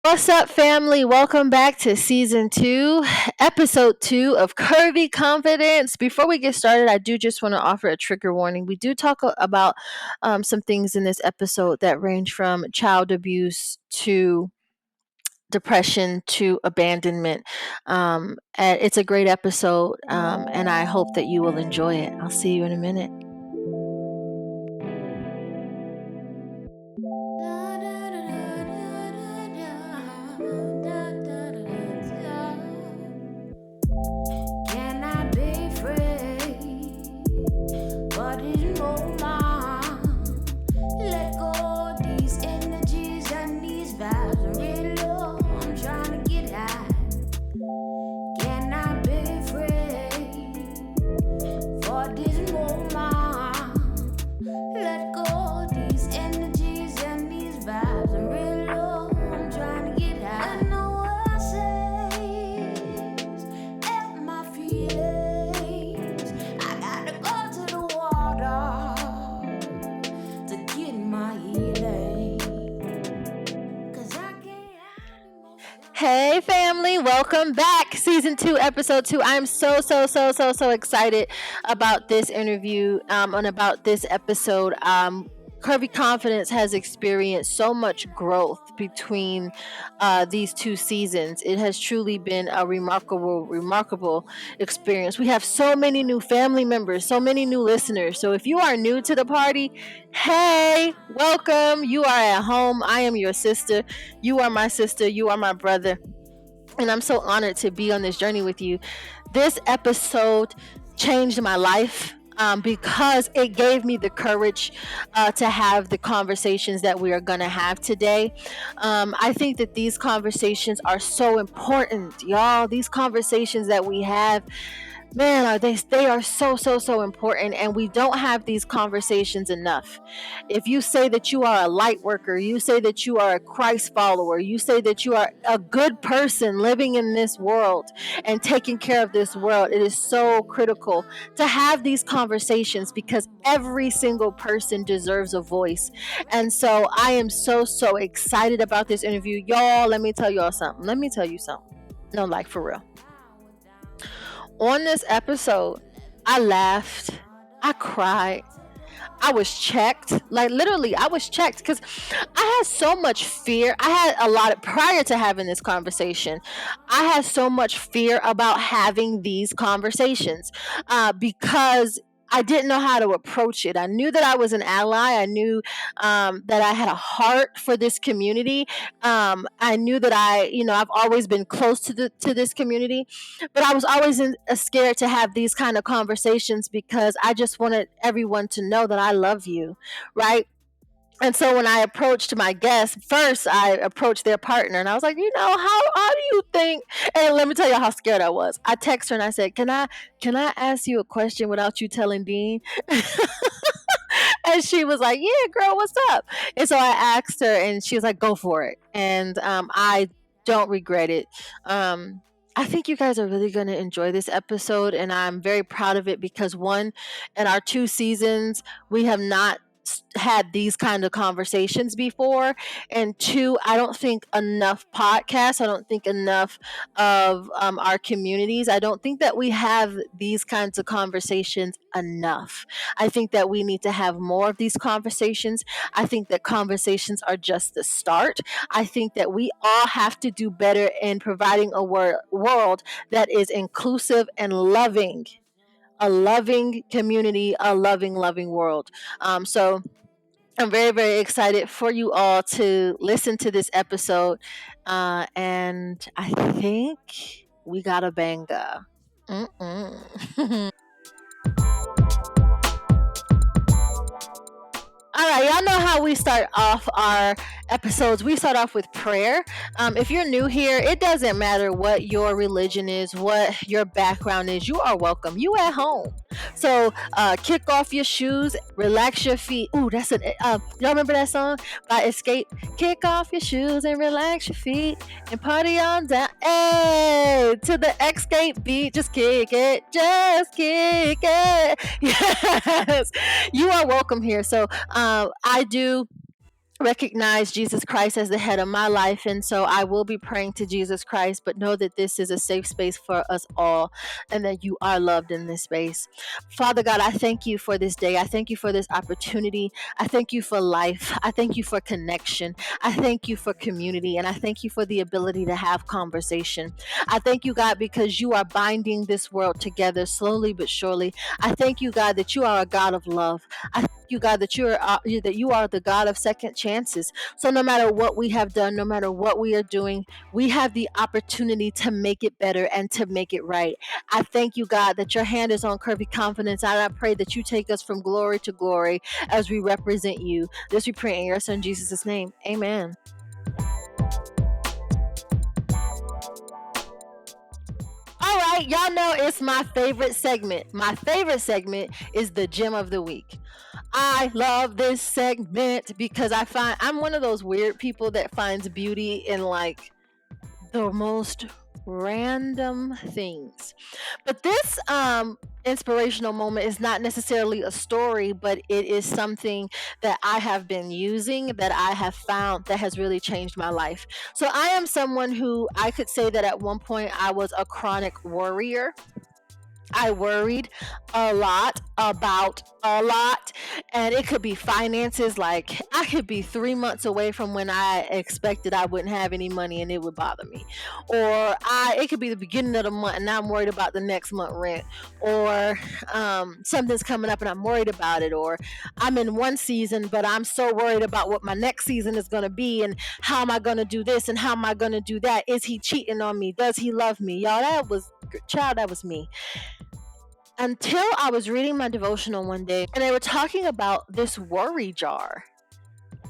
What's up, family? Welcome back to season two, episode two of Curvy Confidence. Before we get started, I do just want to offer a trigger warning. We do talk about some things in this episode that range from child abuse to depression to abandonment. And it's a great episode, and I hope that you will enjoy it. I'll see you in a minute. Can I be free? What is more mine? Let go these energies and these vibes are real low. I'm trying to get high. Can I be free? What is more mine? Let go these energies and these vibes are real low. I'm trying to get high. I know what I say. Help my feelings. I gotta go to the water to get my healing. 'Cause I can't hide emotions. Hey, family, welcome back. Season two, episode two. I'm so excited about this interview and about this episode. Curvy Confidence has experienced so much growth between these two seasons. It has truly been a remarkable experience. We have so many new family members, so many new listeners. So if you are new to the party, hey, welcome. You are at home. I am your sister. You are my sister. You are my brother. And I'm so honored to be on this journey with you. This episode changed my life because it gave me the courage to have the conversations that we are going to have today. I think that these conversations are so important, y'all. These conversations that we have, man, they are so important, and we don't have these conversations enough. If you say that you are a light worker, you say that you are a Christ follower, you say that you are a good person living in this world and taking care of this world, it is so critical to have these conversations because every single person deserves a voice. And so I am so excited about this interview. Y'all, let me tell y'all something. Let me tell you something. No, like for real. On this episode, I laughed, I cried, I was checked. Like literally, I was checked because I had so much fear. I had a lot of, prior to having this conversation, I had so much fear about having these conversations because I didn't know how to approach it. I knew that I was an ally. I knew that I had a heart for this community. I knew that I've always been close to this community, but I was always scared to have these kind of conversations because I just wanted everyone to know that I love you, right? And so when I approached my guest, first I approached their partner and I was like, how do you think? And let me tell you how scared I was. I texted her and I said, can I ask you a question without you telling Dean? And she was like, yeah, girl, what's up? And so I asked her and she was like, go for it. And I don't regret it. I think you guys are really going to enjoy this episode, and I'm very proud of it because one, in our two seasons, we have not had these kind of conversations before, and two, I don't think enough podcasts, I don't think enough of our communities, I don't think that we have these kinds of conversations enough. I think that we need to have more of these conversations. I think that conversations are just the start. I think that we all have to do better in providing a world that is inclusive and loving, a loving community, a loving world. So I'm very excited for you all to listen to this episode. And I think we got a banger. Mm-mm. All right, y'all know how we start off our episodes. We start off with prayer. If you're new here, it doesn't matter what your religion is, what your background is. You are welcome. You at home. So kick off your shoes, relax your feet. Ooh, that's an. Y'all remember that song by Escape? Kick off your shoes and relax your feet and party on down. Hey, to the Escape beat, just kick it, just kick it. Yes, you are welcome here. So I do recognize Jesus Christ as the head of my life. And so I will be praying to Jesus Christ, but know that this is a safe space for us all and that you are loved in this space. Father God, I thank you for this day. I thank you for this opportunity. I thank you for life. I thank you for connection. I thank you for community. And I thank you for the ability to have conversation. I thank you, God, because you are binding this world together slowly but surely. I thank you, God, that you are a God of love. I thank you, God, that you are the God of second chances. So no matter what we have done, no matter what we are doing, we have the opportunity to make it better and to make it right. I thank you, God, that your hand is on Curvy Confidence. And I pray that you take us from glory to glory as we represent you. This we pray in your son Jesus' name. Amen. All right, y'all know it's my favorite segment. My favorite segment is the gem of the week. I love this segment because I find I'm one of those weird people that finds beauty in like the most random things. But this inspirational moment is not necessarily a story, but it is something that I have been using, that I have found that has really changed my life. So I am someone who I could say that at one point I was a chronic worrier. I worried a lot about a lot, and it could be finances. Like, I could be 3 months away from when I expected I wouldn't have any money, and it would bother me. Or it could be the beginning of the month, and I'm worried about the next month rent. Or something's coming up, and I'm worried about it. Or I'm in one season, but I'm so worried about what my next season is going to be, and how am I going to do this, and how am I going to do that? Is he cheating on me? Does he love me? Y'all, that was me. Until I was reading my devotional one day and they were talking about this worry jar.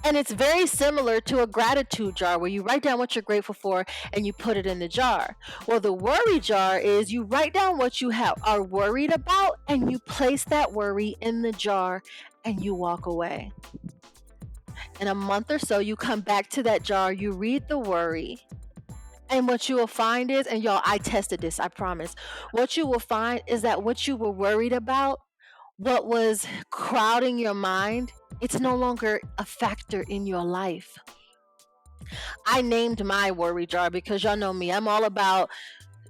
And it's very similar to a gratitude jar where you write down what you're grateful for and you put it in the jar. Well, the worry jar is you write down what you are worried about and you place that worry in the jar and you walk away. In a month or so, you come back to that jar, you read the worry. And what you will find is, and y'all, I tested this, I promise. What you will find is that what you were worried about, what was crowding your mind, it's no longer a factor in your life. I named my worry jar because y'all know me. I'm all about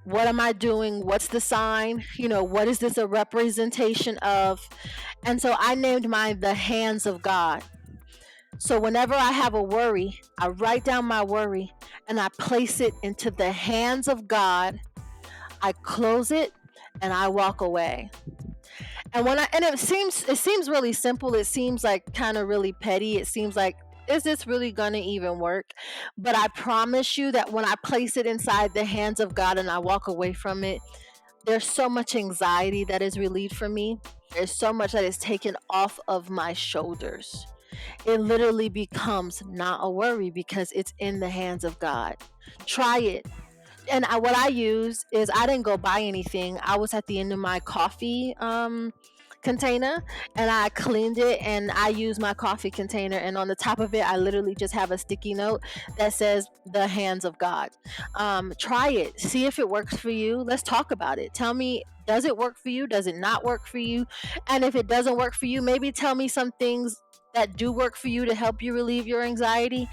what am I doing? What's the sign? What is this a representation of? And so I named mine the hands of God. So whenever I have a worry, I write down my worry and I place it into the hands of God. I close it and I walk away. And it seems really simple. It seems like kind of really petty. It seems like, is this really going to even work? But I promise you that when I place it inside the hands of God and I walk away from it, there's so much anxiety that is relieved from me. There's so much that is taken off of my shoulders. It literally becomes not a worry because it's in the hands of God. Try it. And what I use is I didn't go buy anything. I was at the end of my coffee container and I cleaned it and I used my coffee container, and on the top of it I literally just have a sticky note that says the hands of God. Try it. See if it works for you. Let's talk about it. Tell me, does it work for you? Does it not work for you? And if it doesn't work for you, maybe tell me some things that do work for you to help you relieve your anxiety,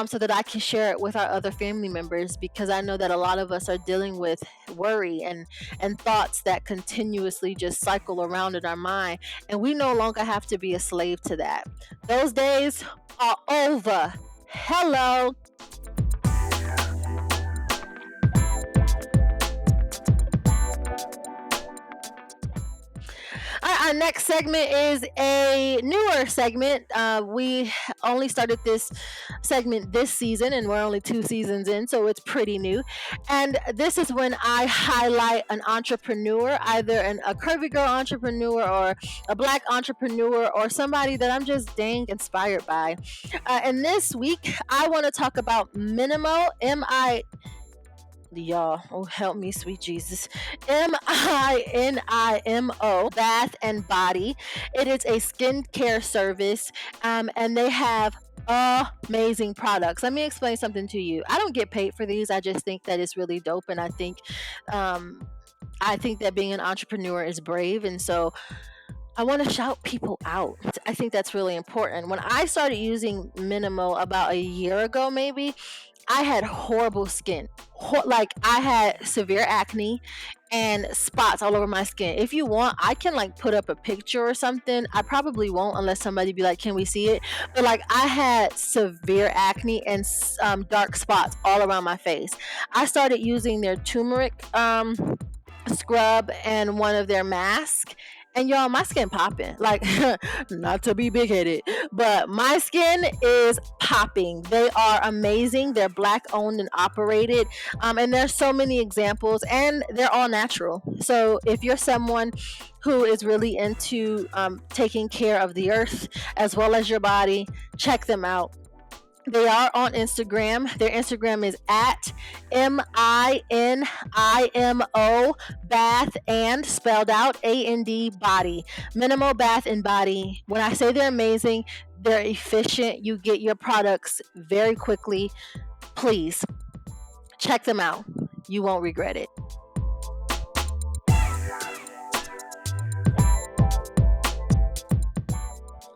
so that I can share it with our other family members, because I know that a lot of us are dealing with worry and thoughts that continuously just cycle around in our mind, and we no longer have to be a slave to that. Those days are over. Hello. Our next segment is a newer segment. We only started this segment this season, and we're only 2 seasons in, so it's pretty new. And this is when I highlight an entrepreneur, either a curvy girl entrepreneur or a black entrepreneur or somebody that I'm just dang inspired by. And this week, I want to talk about Minimo, y'all, oh help me sweet Jesus, Minimo Bath and Body. It is a skincare service, and they have amazing products. Let me explain something to you. I don't get paid for these. I just think that it's really dope, and I think that being an entrepreneur is brave, and so I want to shout people out. I think that's really important. When I started using Minimal about a year ago, maybe, I had horrible skin. Like I had severe acne and spots all over my skin. If you want, I can like put up a picture or something. I probably won't unless somebody be like, "Can we see it?" But like I had severe acne and dark spots all around my face. I started using their turmeric scrub and one of their masks. And y'all, my skin popping. Like, not to be big headed, but my skin is popping. They are amazing. They're black owned and operated. And there's so many examples, and they're all natural. So if you're someone who is really into taking care of the earth as well as your body, check them out. They are on Instagram. Their Instagram is at MINIMO bath and spelled out AND body. Minimal bath and body. When I say they're amazing, they're efficient. You get your products very quickly. Please check them out. You won't regret it.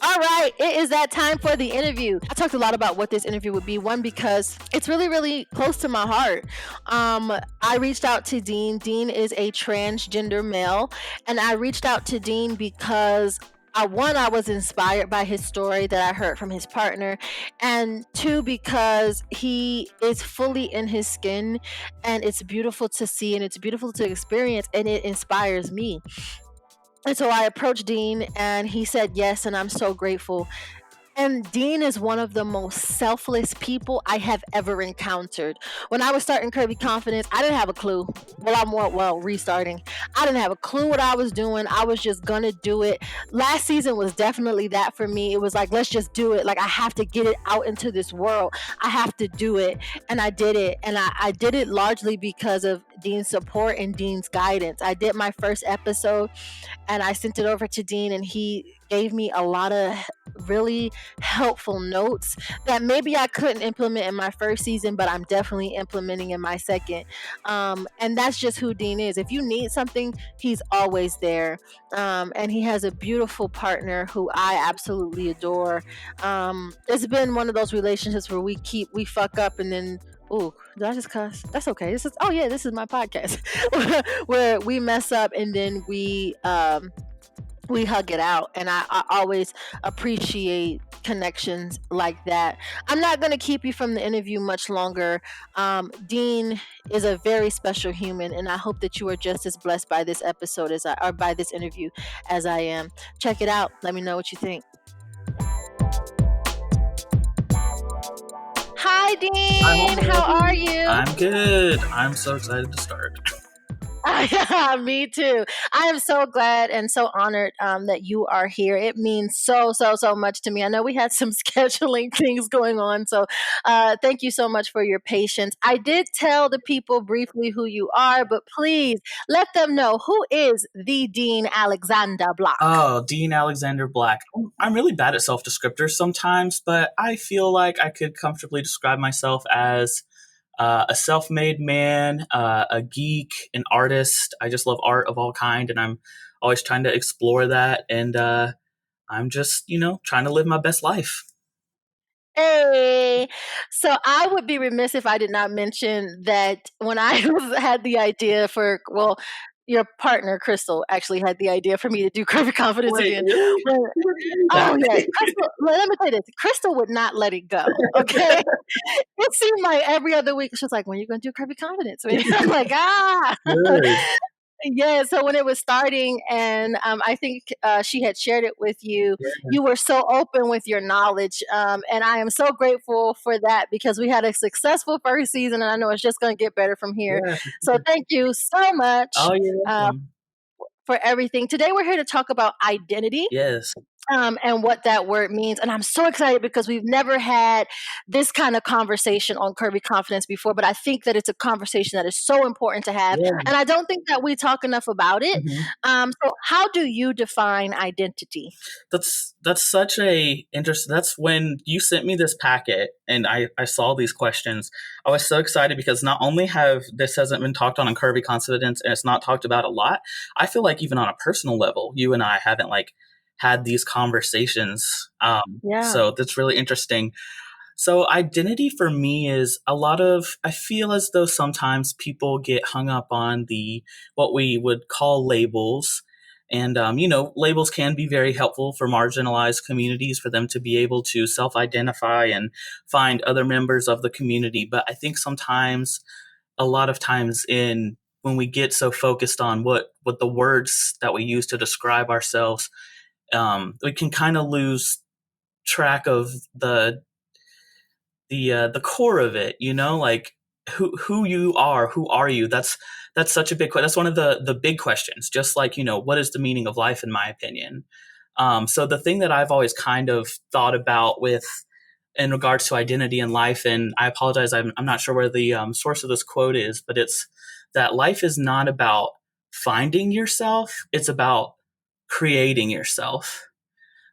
All right, it is that time for the interview. I talked a lot about what this interview would be. One, because it's really, really close to my heart. I reached out to Dean. Dean is a transgender male, and I reached out to Dean because I was inspired by his story that I heard from his partner, and two, because he is fully in his skin, and it's beautiful to see, and it's beautiful to experience, and it inspires me. And so I approached Dean and he said yes, and I'm so grateful. And Dean is one of the most selfless people I have ever encountered. When I was starting Curvy Confidence, I didn't have a clue. Restarting. I didn't have a clue what I was doing. I was just gonna do it. Last season was definitely that for me. It was like, let's just do it. Like, I have to get it out into this world. I have to do it. And I did it. And I did it largely because of Dean's support and Dean's guidance. I did my first episode and I sent it over to Dean, and he gave me a lot of really helpful notes that maybe I couldn't implement in my first season, but I'm definitely implementing in my second. And that's just who Dean is. If you need something, he's always there. And he has a beautiful partner who I absolutely adore. It's been one of those relationships where we fuck up and then, oh, did I just cuss? That's okay. This is my podcast where we mess up and then we hug it out, and I always appreciate connections like that. I'm not going to keep you from the interview much longer. Dean is a very special human, and I hope that you are just as blessed by this episode or by this interview as I am. Check it out. Let me know what you think. Hi, Dean. How are you? I'm good. I'm so excited to start. Me too. I am so glad and so honored that you are here. It means so much to me. I know we had some scheduling things going on, so thank you so much for your patience. I did tell the people briefly who you are, but please let them know, who is the Dean Alexander Block? Oh, Dean Alexander Black. I'm really bad at self-descriptors sometimes, but I feel like I could comfortably describe myself as a self-made man, a geek, an artist. I just love art of all kind, and I'm always trying to explore that. And I'm just, trying to live my best life. Hey, so I would be remiss if I did not mention that when I had the idea for, your partner Crystal actually had the idea for me to do Curvy Confidence again. Really? Oh yeah, Crystal, let me tell you this. Crystal would not let it go. Okay, it seemed like every other week she was like, "When are you going to do Curvy Confidence?" I'm like, Good. Yeah, so when it was starting, and I think she had shared it with you, you were so open with your knowledge, and I am so grateful for that, because we had a successful first season, and I know it's just going to get better from here. Yeah. So thank you so much Oh, yeah. for everything. Today we're here to talk about identity. Yes. And what that word means. And I'm so excited because we've never had this kind of conversation on Curvy Confidence before, but I think that it's a conversation that is so important to have. Yeah. And I don't think that we talk enough about it. Mm-hmm. So how do you define identity? That's such a interesting. That's when you sent me this packet and I saw these questions. I was so excited because not only hasn't been talked on Curvy Confidence, and it's not talked about a lot. I feel like even on a personal level, you and I haven't had these conversations. Yeah. So that's really interesting. So identity for me is a lot of, I feel as though sometimes people get hung up on the, what we would call labels. And, labels can be very helpful for marginalized communities for them to be able to self identify and find other members of the community. But I think sometimes, a lot of times, when we get so focused on what the words that we use to describe ourselves, we can kind of lose track of the core of it, like who you are, who are you? That's such a big question. That's one of the big questions. Just like, what is the meaning of life, in my opinion. So the thing that I've always kind of thought about with in regards to identity and life, and I apologize, I'm not sure where the source of this quote is, but it's that life is not about finding yourself; it's about creating yourself.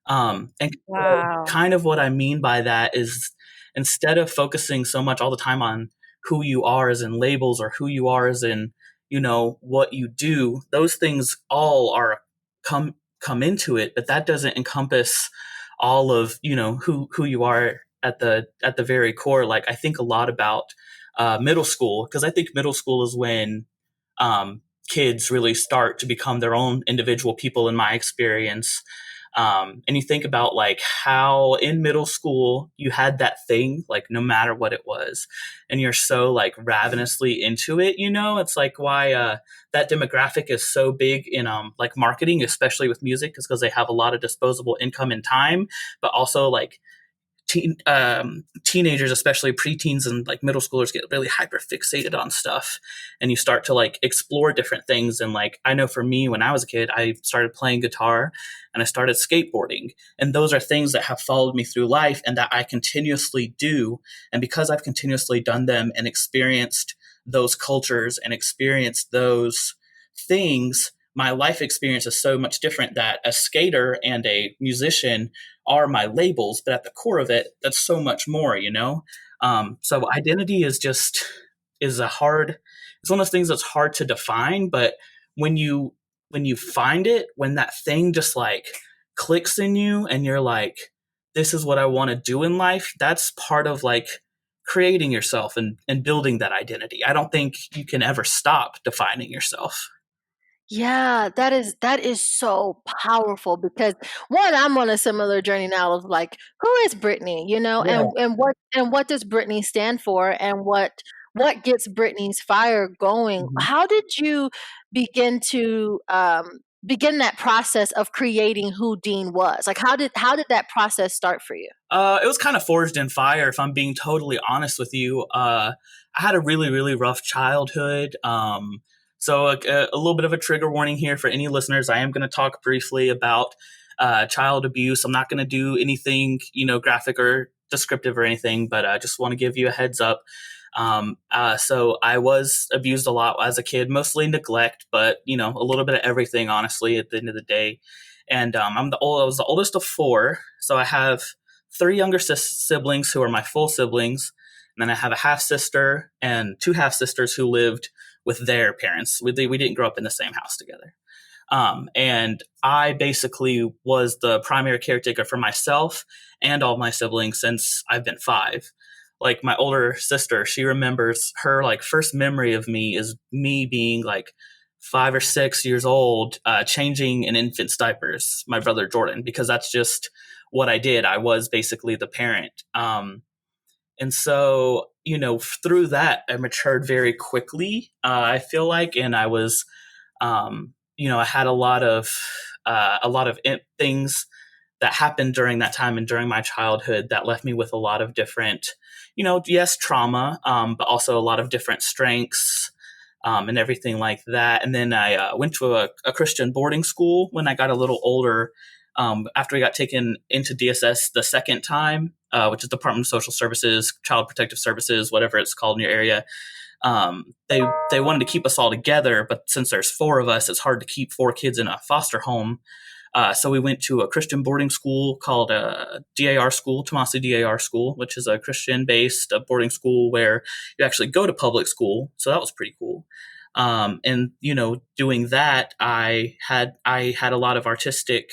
And Wow. kind of what I mean by that is, instead of focusing so much all the time on who you are as in labels, or who you are as in, what you do, those things all are come into it, but that doesn't encompass all of, who you are at the very core. Like, I think a lot about middle school, because I think middle school is when kids really start to become their own individual people, in my experience. And you think about like how in middle school you had that thing, like no matter what it was, and you're so like ravenously into it, it's like why that demographic is so big in like marketing, especially with music, is because they have a lot of disposable income and time, but also like teenagers, especially preteens and like middle schoolers, get really hyper fixated on stuff, and you start to like explore different things. And like, I know for me, when I was a kid, I started playing guitar and I started skateboarding, and those are things that have followed me through life and that I continuously do. And because I've continuously done them and experienced those cultures and experienced those things, my life experience is so much different that a skater and a musician are my labels, but at the core of it, that's so much more. So identity is it's one of those things that's hard to define, but when you find it, when that thing just like clicks in you and you're like, this is what I want to do in life, that's part of like creating yourself and building that identity. I don't think you can ever stop defining yourself. Yeah, that is so powerful because one, I'm on a similar journey now of like, who is Brittany, Yeah. and what does Brittany stand for, and what gets Brittany's fire going? Mhm. How did you begin to begin that process of creating who Dean was? Like, how did that process start for you? It was kind of forged in fire, if I'm being totally honest with you. I had a really, really rough childhood. So a little bit of a trigger warning here for any listeners. I am going to talk briefly about child abuse. I'm not going to do anything, graphic or descriptive or anything, but I just want to give you a heads up. So I was abused a lot as a kid, mostly neglect, but a little bit of everything, honestly, at the end of the day. And I was the oldest of four, so I have three younger siblings who are my full siblings, and then I have a half sister and two half sisters who lived with their parents. We didn't grow up in the same house together. And I basically was the primary caretaker for myself and all my siblings since I've been five. Like, my older sister, she remembers her like first memory of me is me being like 5 or 6 years old, changing an infant's diapers, my brother Jordan, because that's just what I did. I was basically the parent. And so, through that, I matured very quickly, I feel like, and I was, I had a lot of things that happened during that time and during my childhood that left me with a lot of different, yes, trauma, but also a lot of different strengths, and everything like that. And then I went to a Christian boarding school when I got a little older. After we got taken into DSS the second time, which is Department of Social Services, Child Protective Services, whatever it's called in your area. They wanted to keep us all together, but since there's four of us, it's hard to keep four kids in a foster home. So we went to a Christian boarding school called DAR School, Tomasi DAR School, which is a Christian-based boarding school where you actually go to public school. So that was pretty cool. And doing that, I had a lot of artistic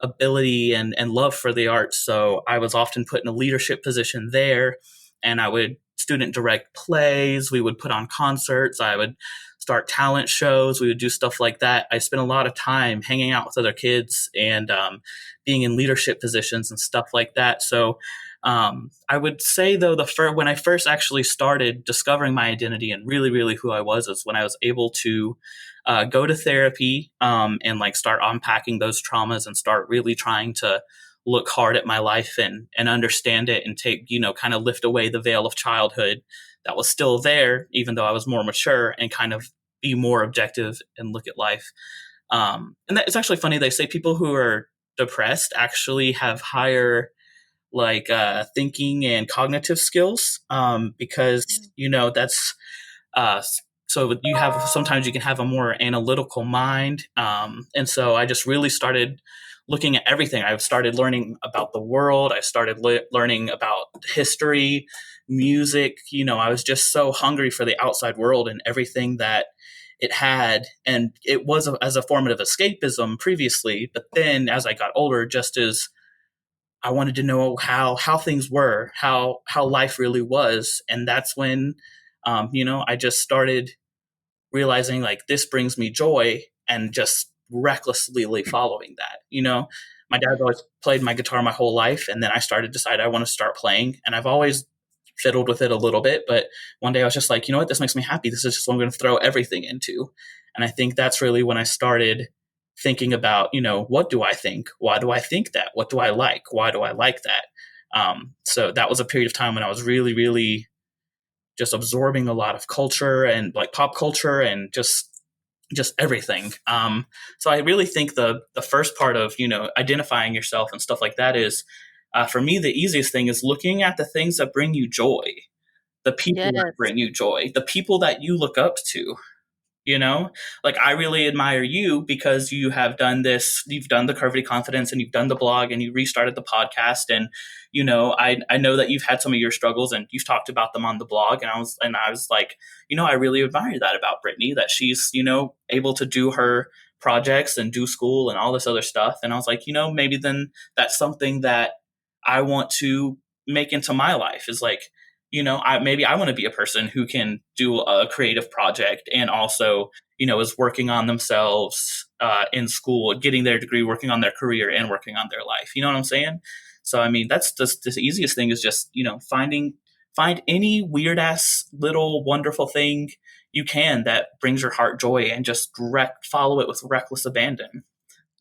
ability and love for the arts. So I was often put in a leadership position there, and I would student direct plays. We would put on concerts. I would start talent shows. We would do stuff like that. I spent a lot of time hanging out with other kids and being in leadership positions and stuff like that. So I would say though when I first actually started discovering my identity and really, really who I was is when I was able to go to therapy and like start unpacking those traumas and start really trying to look hard at my life and understand it and take, kind of lift away the veil of childhood that was still there, even though I was more mature, and kind of be more objective and look at life. And it's actually funny. They say people who are depressed actually have higher like thinking and cognitive skills because that's uh, so you have sometimes you can have a more analytical mind, and so I just really started looking at everything. I started learning about the world. I started learning about history, music. I was just so hungry for the outside world and everything that it had, and it was as a form of escapism previously, but then as I got older, just as I wanted to know how things were, how life really was, and that's when, I just started realizing like this brings me joy, and just recklessly following that. My dad always played my guitar my whole life, and then I started decide I want to start playing, and I've always fiddled with it a little bit, but one day I was just like, you know what, this makes me happy. This is just what I'm going to throw everything into, and I think that's really when I started thinking about, what do I think? Why do I think that? What do I like? Why do I like that? So that was a period of time when I was really, really just absorbing a lot of culture and like pop culture and just everything. So I really think the first part of identifying yourself and stuff like that is, for me, the easiest thing is looking at the things that bring you joy, the people that Yes. bring you joy, the people that you look up to. Like I really admire you because you have done this, you've done the Curvy Confidence and you've done the blog and you restarted the podcast. And, I know that you've had some of your struggles and you've talked about them on the blog. And I was like, I really admire that about Brittany, that she's, able to do her projects and do school and all this other stuff. And I was like, maybe then that's something that I want to make into my life, is like, maybe I want to be a person who can do a creative project and also, is working on themselves in school, getting their degree, working on their career, and working on their life. You know what I'm saying? So, I mean, that's just the easiest thing is just, find any weird ass little wonderful thing you can that brings your heart joy, and just follow it with reckless abandon.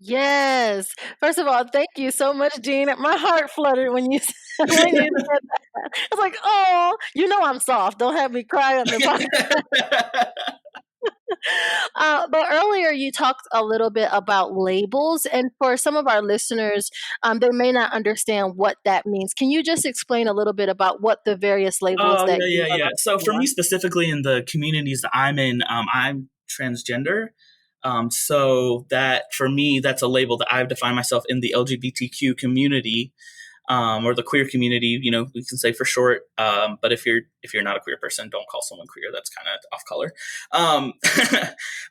Yes. First of all, thank you so much, Jean. My heart fluttered when you when you said that. I was like, oh, I'm soft. Don't have me cry on the podcast. But earlier you talked a little bit about labels, and for some of our listeners, they may not understand what that means. Can you just explain a little bit about what the various labels Oh, that yeah, you yeah, are yeah. So for for? me specifically in the communities that I'm in, I'm transgender. So that for me, that's a label that I've defined myself in the LGBTQ community, or the queer community. We can say for short. But if you're not a queer person, don't call someone queer. That's kind of off color.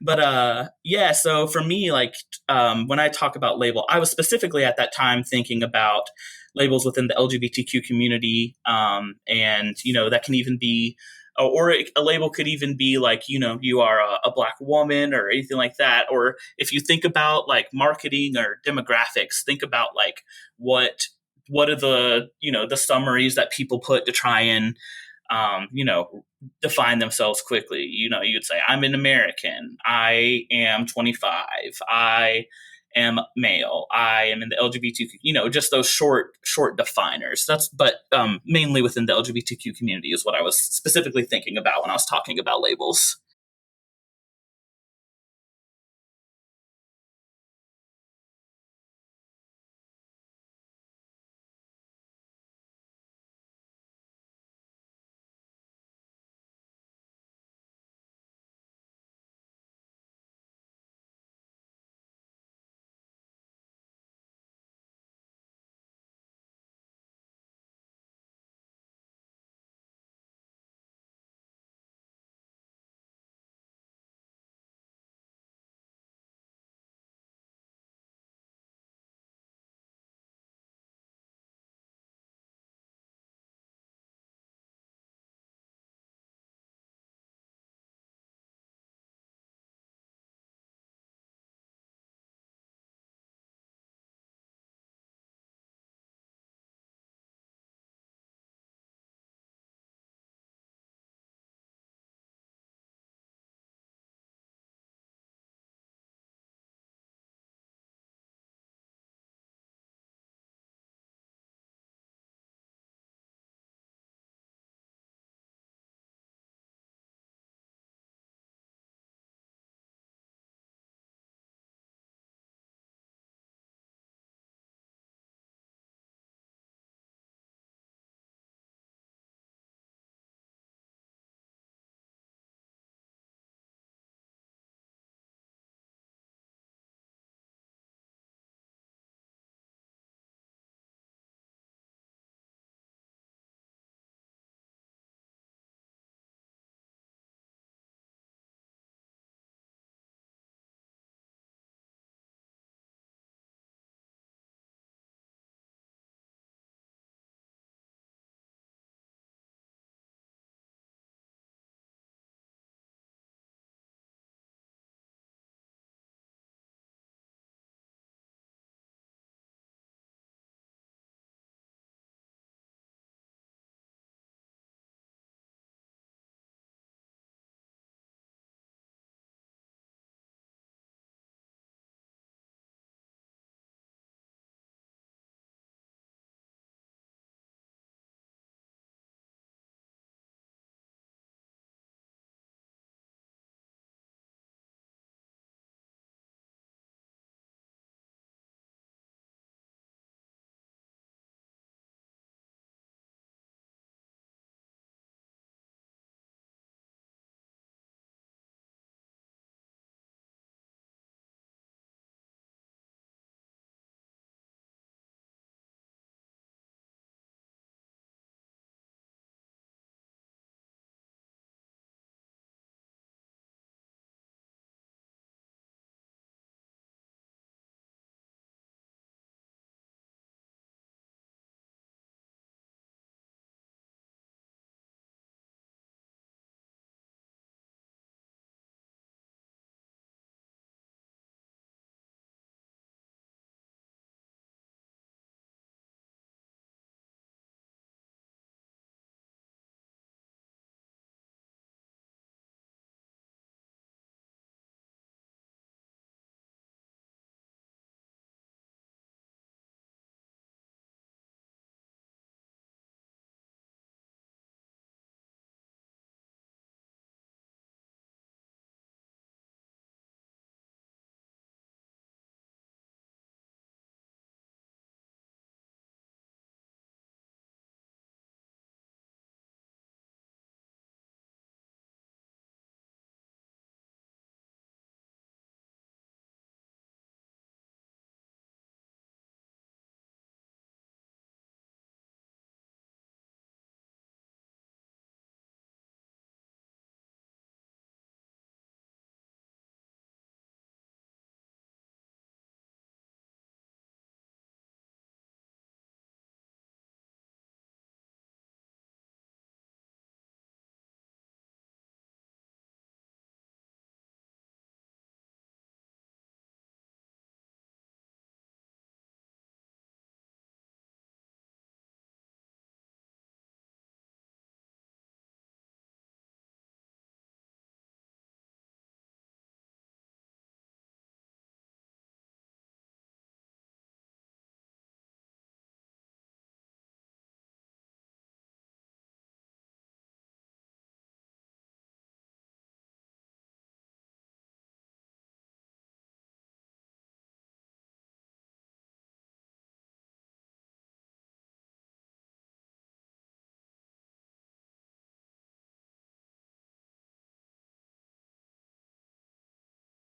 But yeah. So for me, like when I talk about label, I was specifically at that time thinking about labels within the LGBTQ community, and that can even be. Or a label could even be like, you are a Black woman or anything like that. Or if you think about like marketing or demographics, think about like what are the the summaries that people put to try and define themselves quickly. You'd say I'm an American, I am 25, I am male, I am in the LGBTQ, just those short definers. But mainly within the LGBTQ community is what I was specifically thinking about when I was talking about labels.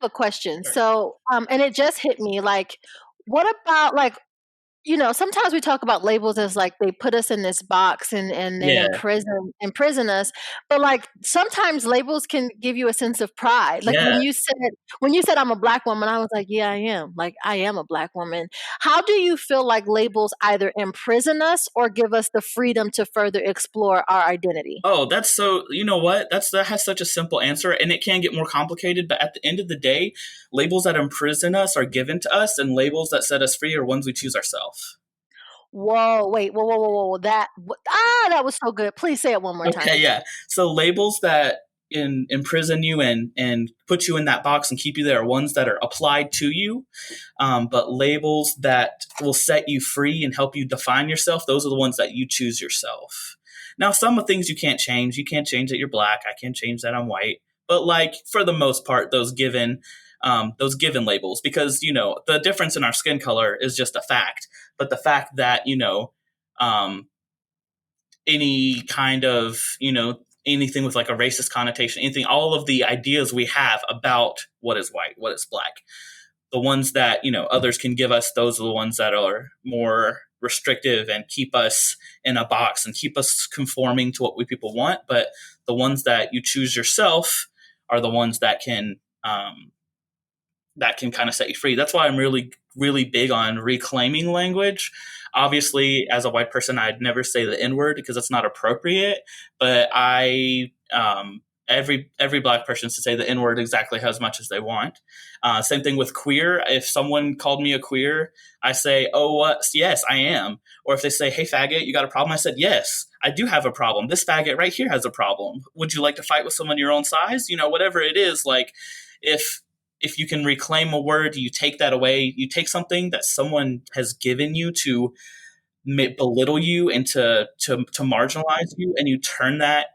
a question. Sure. So, and it just hit me. Like, what about like, sometimes we talk about labels as like they put us in this box and they Yeah. imprison us. But like sometimes labels can give you a sense of pride. Like Yeah. when you said I'm a black woman, I was like, yeah, I am. Like I am a black woman. How do you feel like labels either imprison us or give us the freedom to further explore our identity? Oh, that's so, you know what? That has such a simple answer, and it can get more complicated, but at the end of the day, labels that imprison us are given to us, and labels that set us free are ones we choose ourselves. Whoa, wait, whoa. That was so good. Please say it one more Okay, time. yeah. So labels that imprison you and put you in that box and keep you there are ones that are applied to you. But labels that will set you free and help you define yourself, those are the ones that you choose yourself. Now, some of things you can't change. You can't change that you're black. I can't change that I'm white. But like for the most part, those given labels, because the difference in our skin color is just a fact. But the fact that um, any kind of anything with like a racist connotation, anything, all of the ideas we have about what is white, what is black, the ones that others can give us, those are the ones that are more restrictive and keep us in a box and keep us conforming to what we people want. But the ones that you choose yourself are the ones that can kind of set you free. That's why I'm really, really big on reclaiming language. Obviously, as a white person, I'd never say the N word because it's not appropriate. But every black person should say the N word exactly as much as they want. Same thing with queer. If someone called me a queer, I say, "Oh, yes, I am." Or if they say, "Hey, faggot, you got a problem?" I said, "Yes, I do have a problem. This faggot right here has a problem. Would you like to fight with someone your own size?" Whatever it is, like if you can reclaim a word, you take that away. You take something that someone has given you to belittle you and to marginalize you, and you turn that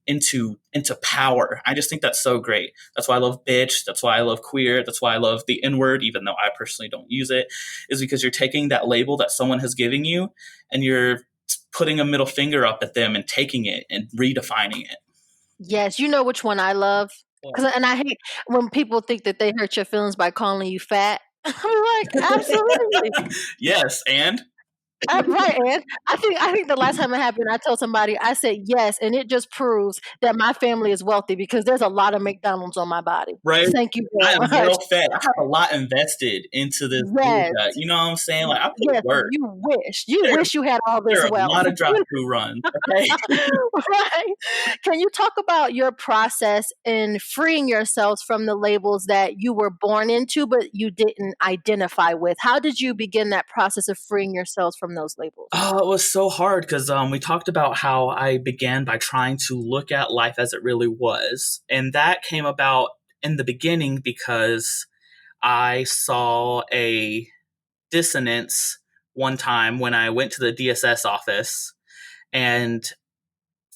into power. I just think that's so great. That's why I love bitch. That's why I love queer. That's why I love the N word, even though I personally don't use it, is because you're taking that label that someone has given you and you're putting a middle finger up at them and taking it and redefining it. Yes, you know which one I love. And I hate when people think that they hurt your feelings by calling you fat. I'm like, absolutely. Yes, and Right, and I think the last time it happened, I told somebody, I said yes, and it just proves that my family is wealthy because there's a lot of McDonald's on my body. Right. Thank you I very am well much. fed. I have a lot invested into this Yes. yoga. You know what I'm saying? Like I put Yes, work. you wish you had all There this are a wealth. lot of drive-through runs. Okay. Right. Can you talk about your process in freeing yourselves from the labels that you were born into but you didn't identify with? How did you begin that process of freeing yourselves from those labels? Oh, it was so hard because we talked about how I began by trying to look at life as it really was. And that came about in the beginning because I saw a dissonance one time when I went to the DSS office. And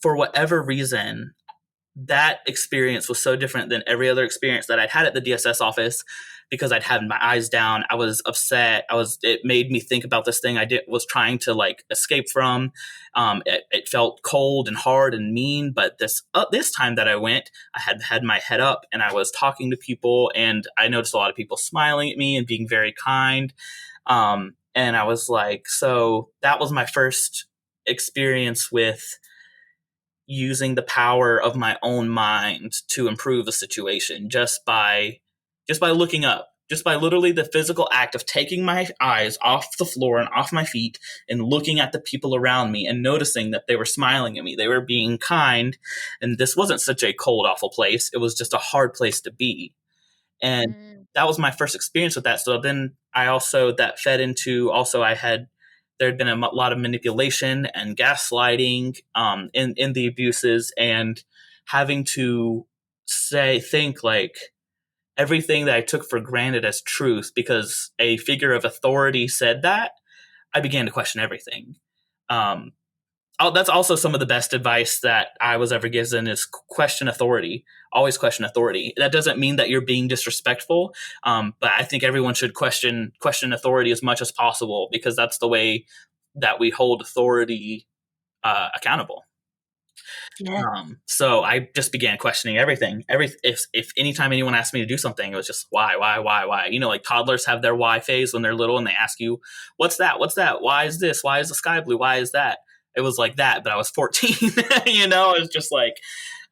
for whatever reason, that experience was so different than every other experience that I'd had at the DSS office because I'd had my eyes down. I was upset. It made me think about this thing was trying to like escape from. It felt cold and hard and mean. But this time that I went, I had my head up and I was talking to people, and I noticed a lot of people smiling at me and being very kind. And I was like, so that was my first experience with using the power of my own mind to improve a situation just by looking up, just by literally the physical act of taking my eyes off the floor and off my feet and looking at the people around me and noticing that they were smiling at me, they were being kind, and this wasn't such a cold, awful place. It was just a hard place to be. And that was my first experience with that. So then that fed into there had been a lot of manipulation and gaslighting in the abuses, and having to think like everything that I took for granted as truth because a figure of authority said that, I began to question everything. That's also some of the best advice that I was ever given is question authority. Always question authority. That doesn't mean that you're being disrespectful, but I think everyone should question authority as much as possible because that's the way that we hold authority accountable. Yeah. So I just began questioning everything. If anytime anyone asked me to do something, it was just why? You know, like toddlers have their why phase when they're little, and they ask you, "What's that? What's that? Why is this? Why is the sky blue? Why is that?" It was like that, but I was 14. You know, it was just like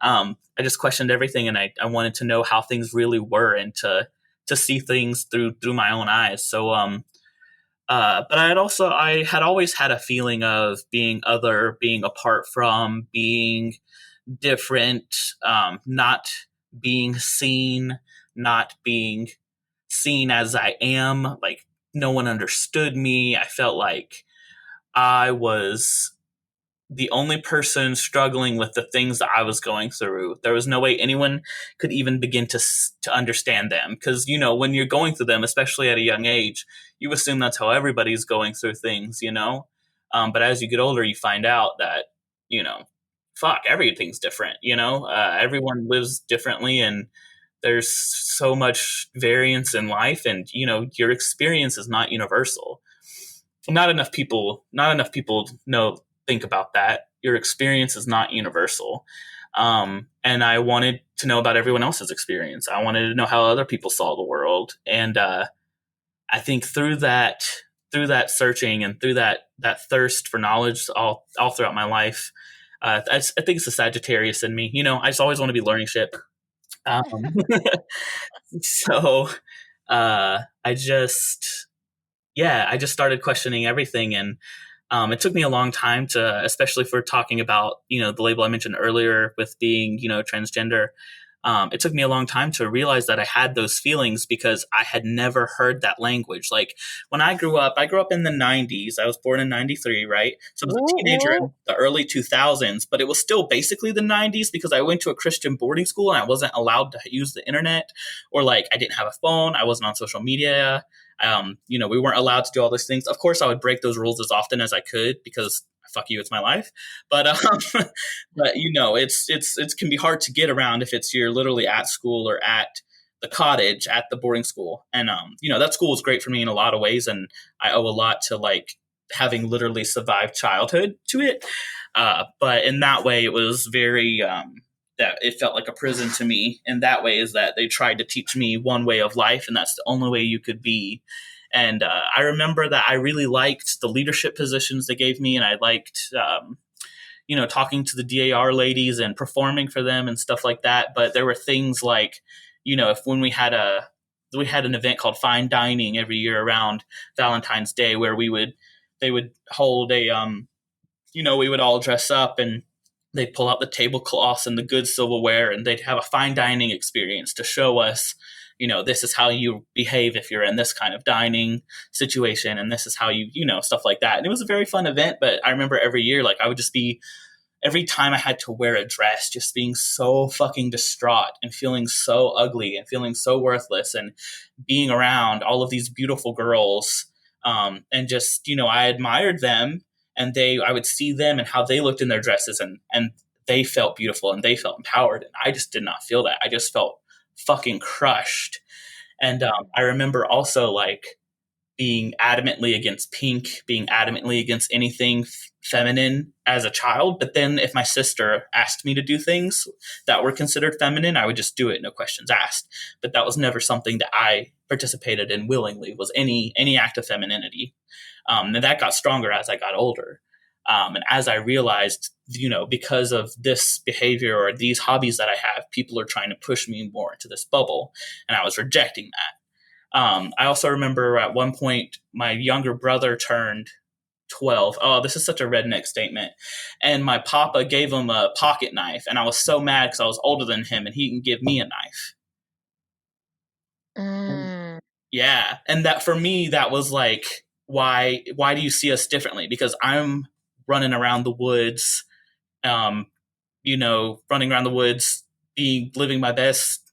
I just questioned everything, and I wanted to know how things really were, and to see things through my own eyes. So but I had always had a feeling of being other, being apart from, being different, not being seen, not being seen as I am. Like no one understood me. I felt like I was the only person struggling with the things that I was going through. There was no way anyone could even begin to understand them, because you know when you're going through them, especially at a young age, you assume that's how everybody's going through things, you know. But as you get older, you find out that you know, fuck, everything's different. You know, everyone lives differently, and there's so much variance in life, and you know your experience is not universal. Not enough people know think about that. Your experience is not universal. And I wanted to know about everyone else's experience. I wanted to know how other people saw the world. And I think through that searching and through that thirst for knowledge all throughout my life, I think it's the Sagittarius in me. You know, I just always want to be learning shit. Um, so I just I just started questioning everything, and it took me a long time to, especially for talking about the label I mentioned earlier with being transgender. It took me a long time to realize that I had those feelings because I had never heard that language. Like when I grew up in the 90s. I was born in 93, right? So I was a teenager in the early 2000s, but it was still basically the 90s because I went to a Christian boarding school and I wasn't allowed to use the internet, or like I didn't have a phone. I wasn't on social media. We weren't allowed to do all those things. Of course, I would break those rules as often as I could because fuck you, it's my life. But but it can be hard to get around if you're literally at school or at the cottage at the boarding school. And that school was great for me in a lot of ways, and I owe a lot to like having literally survived childhood to it. But in that way, it was very that it felt like a prison to me. In that way, is that they tried to teach me one way of life, and that's the only way you could be. And I remember that I really liked the leadership positions they gave me, and I liked, talking to the DAR ladies and performing for them and stuff like that. But there were things like, if when we had an event called Fine Dining every year around Valentine's Day, where they would hold a, we would all dress up and they'd pull out the tablecloths and the good silverware, and they'd have a fine dining experience to show us, this is how you behave if you're in this kind of dining situation, and this is how you, stuff like that. And it was a very fun event. But I remember every year, like I would just be, every time I had to wear a dress, just being so fucking distraught and feeling so ugly and feeling so worthless, and being around all of these beautiful girls. And just, I admired them, and I would see them and how they looked in their dresses, and they felt beautiful and they felt empowered. And I just did not feel that. I just felt fucking crushed. And I remember also like being adamantly against pink, being adamantly against anything feminine as a child. But then if my sister asked me to do things that were considered feminine, I would just do it, no questions asked. But that was never something that I participated in willingly, was any act of femininity. And that got stronger as I got older. And as I realized, because of this behavior or these hobbies that I have, people are trying to push me more into this bubble, and I was rejecting that. I also remember at one point, my younger brother turned 12. Oh, this is such a redneck statement. And my papa gave him a pocket knife, and I was so mad because I was older than him and he can give me a knife. Yeah. And that for me, that was like, why do you see us differently? Because I'm running around the woods, running around the woods, living my best,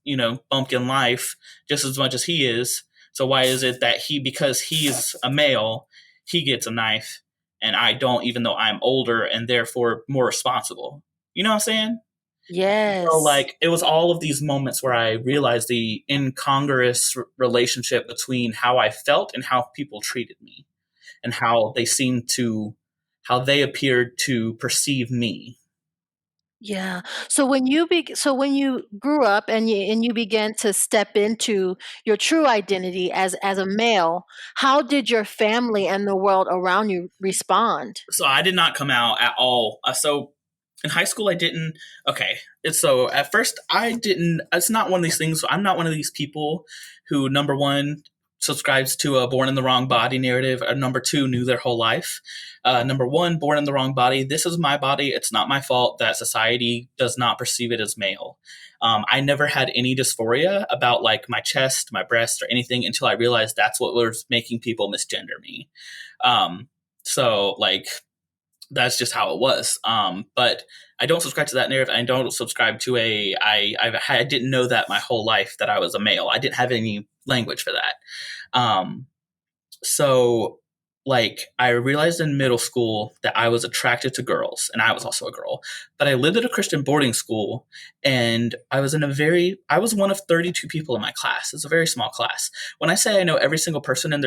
bumpkin life just as much as he is. So why is it that because he's a male, he gets a knife and I don't, even though I'm older and therefore more responsible? You know what I'm saying? Yes. So like it was all of these moments where I realized the incongruous relationship between how I felt and how people treated me, and how they appeared to perceive me. Yeah. So when you grew up and you began to step into your true identity as a male, how did your family and the world around you respond? So I did not come out at all. So in high school, I didn't. Okay, so at first I didn't. It's not one of these things. I'm not one of these people who, number one, subscribes to a born in the wrong body narrative, or number two, knew their whole life. Number one, born in the wrong body. This is my body. It's not my fault that society does not perceive it as male. I never had any dysphoria about like my chest, my breast, or anything until I realized that's what was making people misgender me. So like that's just how it was. But I don't subscribe to that narrative. I don't subscribe to I didn't know that my whole life that I was a male. I didn't have any language for that. So like I realized in middle school that I was attracted to girls, and I was also a girl, but I lived at a Christian boarding school, and I was one of 32 people in my class. It's a very small class. When I say I know every single person in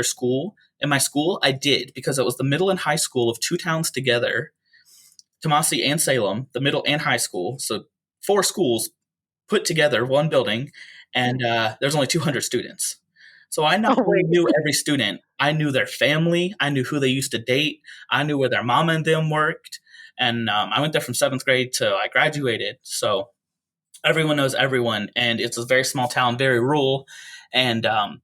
my school, I did, because it was the middle and high school of two towns together, Tomasi and Salem, the middle and high school. So 4 schools put together, one building, and there's only 200 students. So I not Oh, only wait. knew every student, I knew their family, I knew who they used to date, I knew where their mama and them worked, and I went there from 7th grade till I graduated. So everyone knows everyone, and it's a very small town, very rural, and I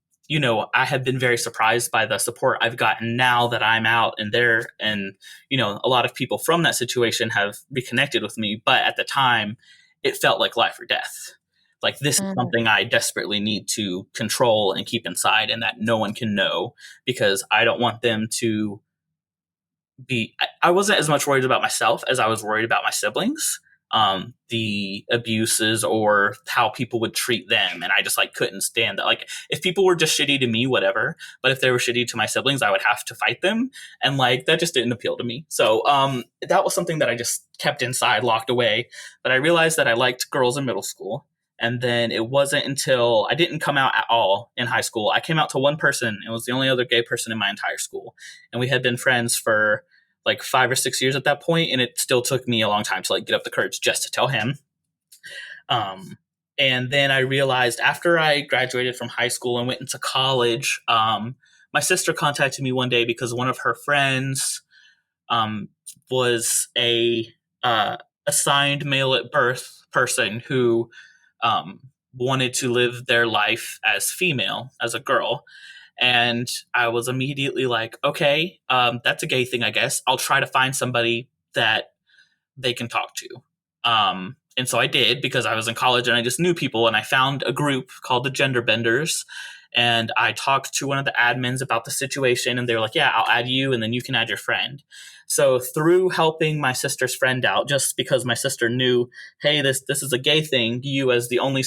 have been very surprised by the support I've gotten now that I'm out and there, and a lot of people from that situation have reconnected with me, but at the time, it felt like life or death. Like, this is something I desperately need to control and keep inside, and that no one can know, because I don't want them to be. I wasn't as much worried about myself as I was worried about my siblings, the abuses or how people would treat them, and I just like couldn't stand that. Like, if people were just shitty to me, whatever, but if they were shitty to my siblings, I would have to fight them, and like that just didn't appeal to me. So that was something that I just kept inside, locked away. But I realized that I liked girls in middle school. And then it wasn't until I didn't come out at all in high school. I came out to one person. It was the only other gay person in my entire school. And we had been friends for like 5 or 6 years at that point, and it still took me a long time to like get up the courage just to tell him. And then I realized after I graduated from high school and went into college, my sister contacted me one day because one of her friends was a assigned male at birth person who wanted to live their life as female, as a girl. And I was immediately like, okay, that's a gay thing, I guess. I'll try to find somebody that they can talk to. And so I did, because I was in college and I just knew people, and I found a group called the Gender Benders. And I talked to one of the admins about the situation, and they were like, yeah, I'll add you, and then you can add your friend. So through helping my sister's friend out, just because my sister knew, hey, this is a gay thing, you as the only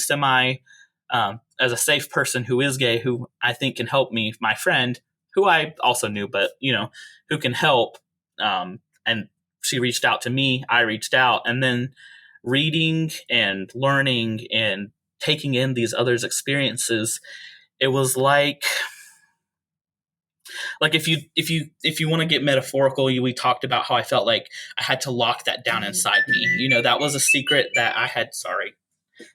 as a safe person who is gay, who I think can help me, my friend, who I also knew, but, who can help. And she reached out to me, I reached out, and then reading and learning and taking in these others' experiences, it was like if you want to get metaphorical, we talked about how I felt like I had to lock that down inside me. That was a secret that I had.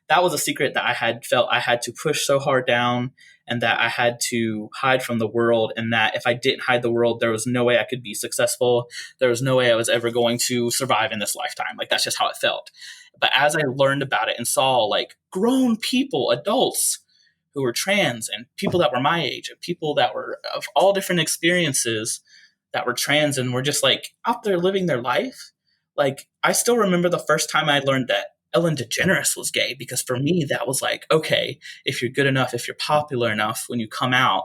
That was a secret that I had felt I had to push so hard down, and that I had to hide from the world, and that if I didn't hide the world, there was no way I could be successful. There was no way I was ever going to survive in this lifetime. Like, that's just how it felt. But as I learned about it and saw like grown people, adults who were trans, and people that were my age, and people that were of all different experiences that were trans and were just like out there living their life. Like, I still remember the first time I learned that Ellen DeGeneres was gay, because for me, that was like, okay, if you're good enough, if you're popular enough, when you come out,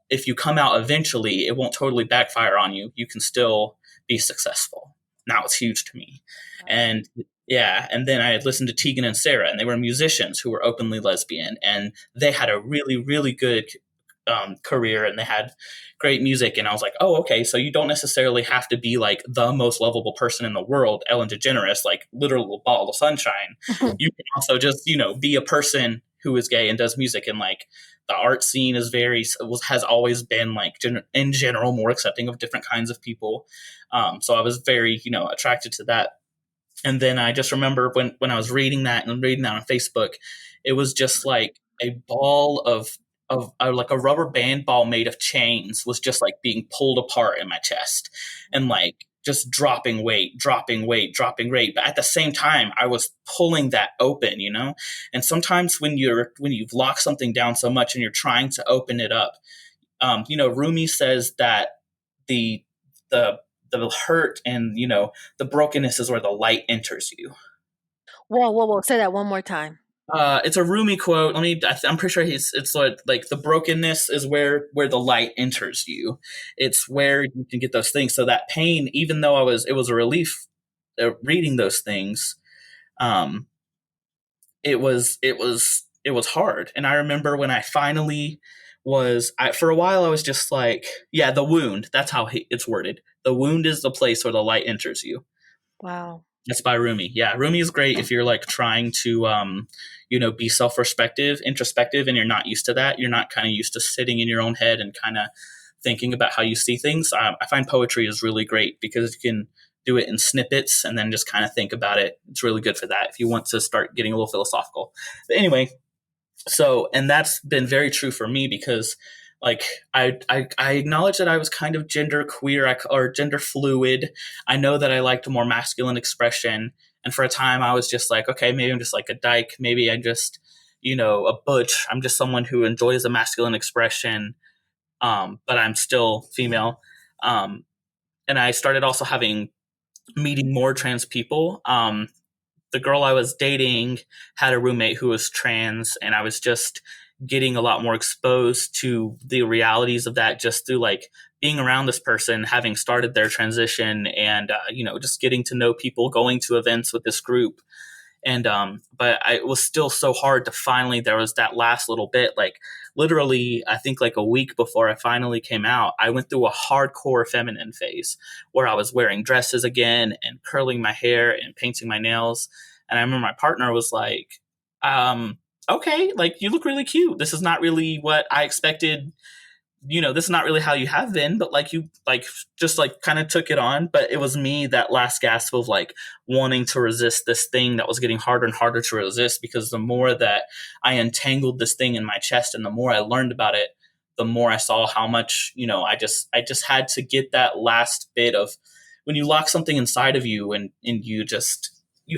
if you come out eventually, it won't totally backfire on you. You can still be successful. Now it's huge to me. And yeah, and then I had listened to Tegan and Sarah, and they were musicians who were openly lesbian, and they had a really, really good career, and they had great music. And I was like, oh, okay, so you don't necessarily have to be like the most lovable person in the world, Ellen DeGeneres, like literal ball of sunshine. You can also just, be a person who is gay and does music, and like the art scene has always been like in general more accepting of different kinds of people. So I was very, attracted to that. And then I just remember when I was reading that and reading that on Facebook, it was just like a ball of like a rubber band ball made of chains was just like being pulled apart in my chest, and like just dropping weight, dropping weight, dropping weight. But at the same time, I was pulling that open, you know. And sometimes when you've locked something down so much and you're trying to open it up, you know, Rumi says that the the the hurt and, you know, the brokenness is where the light enters you. Whoa, whoa, whoa! Say that one more time. It's a Rumi quote. I'm pretty sure it's like the brokenness is where the light enters you. It's where you can get those things. So that pain, even though it was a relief reading those things. Um, it was hard. And I remember when I finally for a while I was just like, yeah, the wound. That's how it's worded. The wound is the place where the light enters you. Wow. That's by Rumi. Yeah, Rumi is great if you're like trying to, you know, be introspective, and you're not used to that. You're not kind of used to sitting in your own head and kind of thinking about how you see things. I find poetry is really great because you can do it in snippets and then just kind of think about it. It's really good for that if you want to start getting a little philosophical. But anyway, and that's been very true for me because like I acknowledge that I was kind of gender queer or gender fluid. I know that I liked a more masculine expression, and for a time I was just like, okay, maybe I'm just like a dyke, maybe I'm just, you know, a butch, I'm just someone who enjoys a masculine expression, but I'm still female. And I started also meeting more trans people. The girl I was dating had a roommate who was trans, and I was just getting a lot more exposed to the realities of that just through like being around this person, having started their transition, and you know, just getting to know people, going to events with this group. And it was still so hard to finally, there was that last little bit, like literally I think like a week before I finally came out, I went through a hardcore feminine phase where I was wearing dresses again and curling my hair and painting my nails. And I remember my partner was like, okay, like you look really cute, this is not really what I expected, you know, this is not really how you have been, but like you like just like kind of took it on. But it was me, that last gasp of like wanting to resist this thing that was getting harder and harder to resist, because the more that I untangled this thing in my chest and the more I learned about it, the more I saw how much, you know, I just had to get that last bit of, when you lock something inside of you and you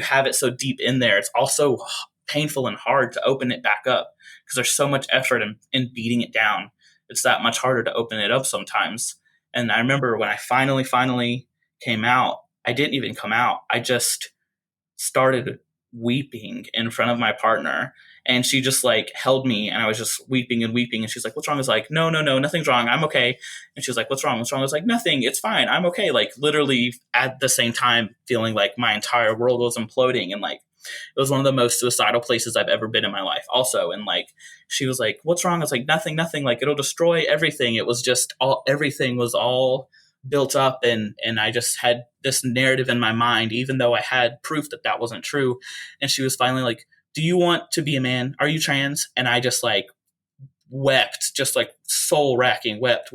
have it so deep in there, it's also painful and hard to open it back up because there's so much effort in beating it down. It's that much harder to open it up sometimes. And I remember when I finally came out, I didn't even come out. I just started weeping in front of my partner. And she just like held me, and I was just weeping and weeping. And she's like, "What's wrong?" I was like, No, nothing's wrong. I'm okay. And she was like, "What's wrong? What's wrong?" I was like, "Nothing. It's fine. I'm okay." Like literally at the same time feeling like my entire world was imploding, and like it was one of the most suicidal places I've ever been in my life also. And like she was like, "What's wrong?" I was like, nothing, like it'll destroy everything. It was just everything was all built up, and I just had this narrative in my mind, even though I had proof that wasn't true. And she was finally like, "Do you want to be a man? Are you trans?" And I just like wept, just like soul racking, wept.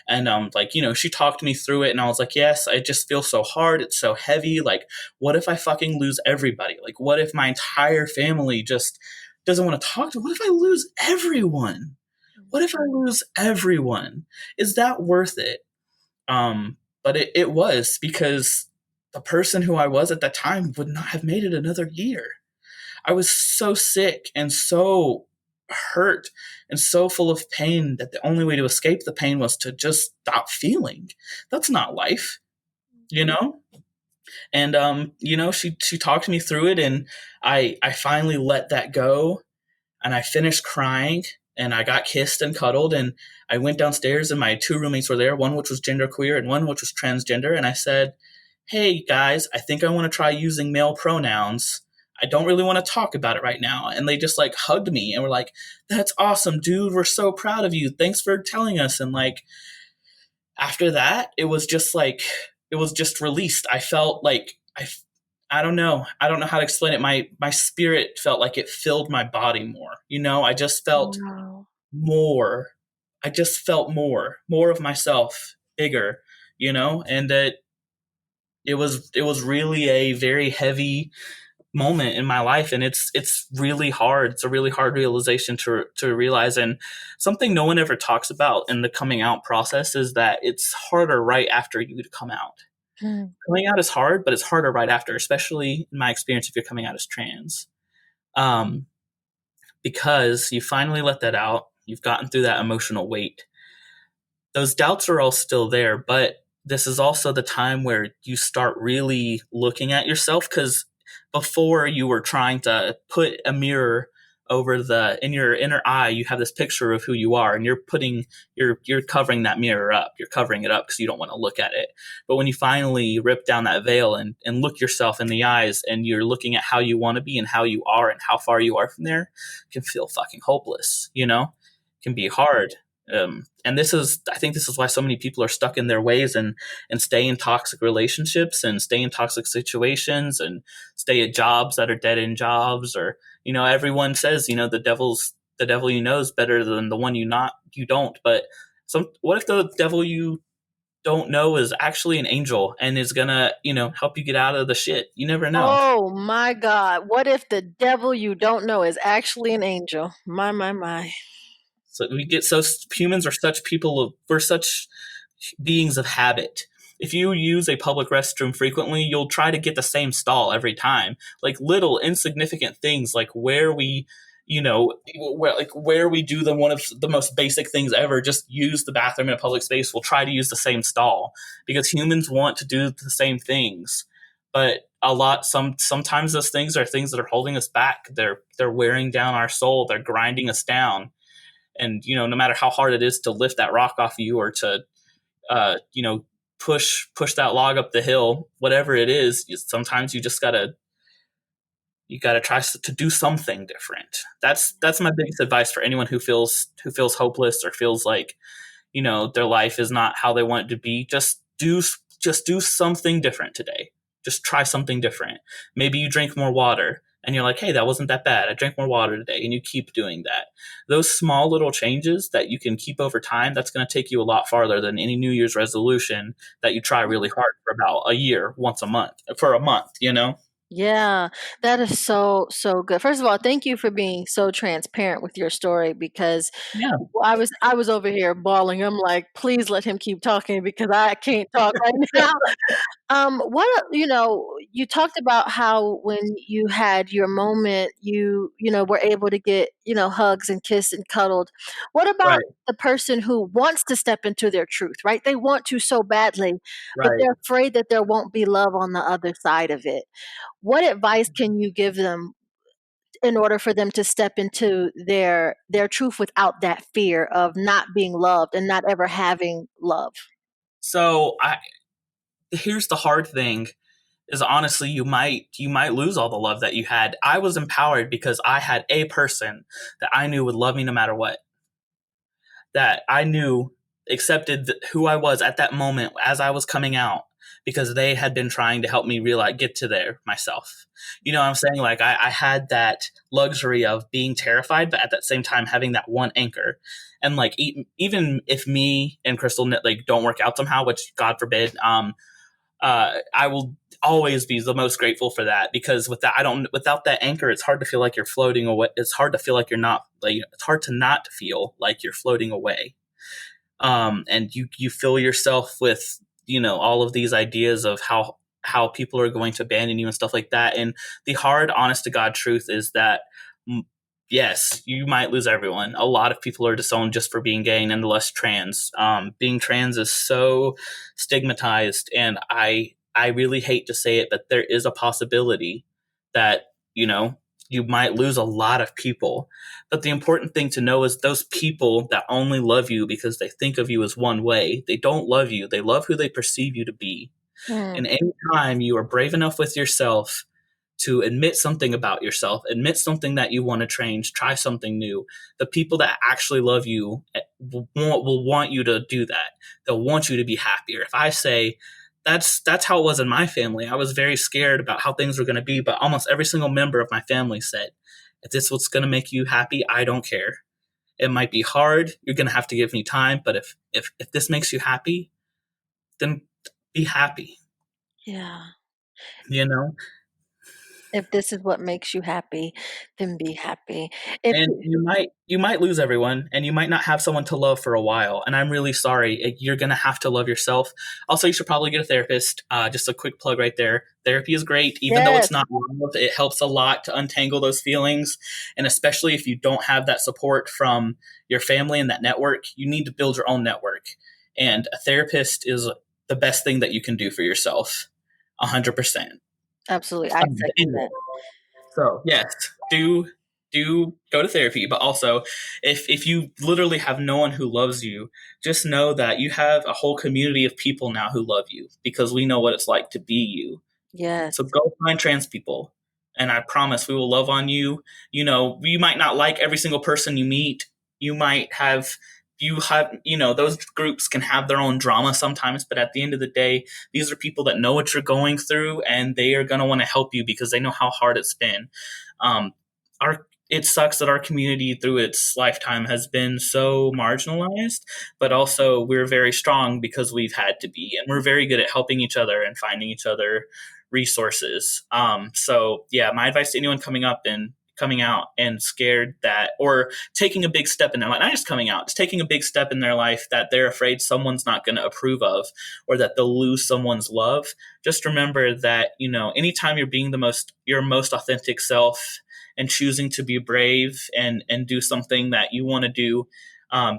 And like, you know, she talked me through it, and I was like, yes, I just feel so hard, it's so heavy. Like, what if I fucking lose everybody? Like, what if my entire family just doesn't want to talk to me? What if I lose everyone? What if I lose everyone? Is that worth it? But it was, because the person who I was at that time would not have made it another year. I was so sick and so hurt and so full of pain that the only way to escape the pain was to just stop feeling. That's not life, you know? And you know, she talked me through it, and I finally let that go, and I finished crying, and I got kissed and cuddled, and I went downstairs, and my two roommates were there, one which was genderqueer and one which was transgender, and I said, "Hey guys, I think I want to try using male pronouns. I don't really want to talk about it right now." And they just like hugged me and were like, "That's awesome, dude. We're so proud of you. Thanks for telling us." And like after that, it was just released. I felt like I don't know. I don't know how to explain it. My spirit felt like it filled my body more. You know, I just felt Wow. more. I just felt more of myself, bigger, you know, and that it was really a very heavy moment in my life, and it's really hard. It's a really hard realization to realize, and something no one ever talks about in the coming out process is that it's harder right after you come out. Mm. Coming out is hard, but it's harder right after, especially in my experience if you're coming out as trans. um, because you finally let that out, you've gotten through that emotional weight. Those doubts are all still there, but this is also the time where you start really looking at yourself, because before you were trying to put a mirror over the in your inner eye, you have this picture of who you are, and you're covering that mirror up, you're covering it up because you don't want to look at it. But when you finally rip down that veil and look yourself in the eyes, and you're looking at how you want to be and how you are and how far you are from there, it can feel fucking hopeless, it can be hard. And I think this is why so many people are stuck in their ways and stay in toxic relationships and stay in toxic situations and stay at jobs that are dead end jobs. Or, everyone says, the devil you know is better than the one you don't. But what if the devil you don't know is actually an angel and is gonna, help you get out of the shit? You never know. Oh my God. What if the devil you don't know is actually an angel? My. So humans are we're such beings of habit. If you use a public restroom frequently, you'll try to get the same stall every time. Like little insignificant things, like where we, where we do one of the most basic things ever, just use the bathroom in a public space. We'll try to use the same stall because humans want to do the same things. But sometimes those things are things that are holding us back. They're wearing down our soul. They're grinding us down. And, no matter how hard it is to lift that rock off of you or to, push that log up the hill, whatever it is, sometimes you just gotta try to do something different. That's my biggest advice for anyone who feels hopeless or feels like, their life is not how they want it to be. Just do something different today. Just try something different. Maybe you drink more water and you're like, hey, that wasn't that bad. I drank more water today. And you keep doing that. Those small little changes that you can keep over time, that's going to take you a lot farther than any New Year's resolution that you try really hard for about a year, once a month, for a month, Yeah, that is so, so good. First of all, thank you for being so transparent with your story because Yeah. I was over here bawling. I'm like, please let him keep talking because I can't talk right now. You talked about how when you had your moment, you were able to get, hugs and kissed and cuddled. What about Right. the person who wants to step into their truth, right? They want to so badly, but Right. they're afraid that there won't be love on the other side of it. What advice can you give them in order for them to step into their truth without that fear of not being loved and not ever having love? So here's the hard thing is, honestly, you might lose all the love that you had. I was empowered because I had a person that I knew would love me no matter what, that I knew accepted who I was at that moment as I was coming out, because they had been trying to help me realize, get to there myself. You know what I'm saying? Like I had that luxury of being terrified, but at that same time having that one anchor. And like even if me and Crystal like don't work out somehow, which God forbid, I will always be the most grateful for that, because without that anchor, it's hard to feel like you're floating away. It's hard to feel like you're not, like, it's hard to not feel like you're floating away. And you fill yourself with, all of these ideas of how people are going to abandon you and stuff like that. And the hard, honest to God truth is that, yes, you might lose everyone. A lot of people are disowned just for being gay, and nonetheless trans. Being trans is so stigmatized, and I really hate to say it, but there is a possibility that, you might lose a lot of people. But the important thing to know is those people that only love you because they think of you as one way, they don't love you. They love who they perceive you to be. Mm. And anytime you are brave enough with yourself to admit something about yourself, admit something that you want to change, try something new, the people that actually love you will want you to do that. They'll want you to be happier. If I say, that's how it was in my family. I was very scared about how things were going to be, but almost every single member of my family said, if this is what's going to make you happy, I don't care. It might be hard. You're going to have to give me time, but if this makes you happy, then be happy. Yeah. you know? If this is what makes you happy, then be happy. If And you might lose everyone, and you might not have someone to love for a while. And I'm really sorry. You're gonna have to love yourself. Also, you should probably get a therapist. Just a quick plug right there. Therapy is great, even though yes, it's not love. It helps a lot to untangle those feelings, and especially if you don't have that support from your family and that network, you need to build your own network. And a therapist is the best thing that you can do for yourself. 100%. absolutely. I second that. So yes, do go to therapy, but also if you literally have no one who loves you, just know that you have a whole community of people now who love you because we know what it's like to be you. Yes. So go find trans people, and I promise we will love on you. You might not like every single person you meet. You might have those groups can have their own drama sometimes, but at the end of the day, these are people that know what you're going through, and they are going to want to help you because they know how hard it's been. Um, our It sucks that our community through its lifetime has been so marginalized, but also we're very strong because we've had to be, and we're very good at helping each other and finding each other resources. So yeah, my advice to anyone coming out and scared that, or taking a big step in their life, not just coming out, just taking a big step in their life that they're afraid someone's not going to approve of, or that they'll lose someone's love. Just remember that, anytime you're being your most authentic self and choosing to be brave and do something that you want to do,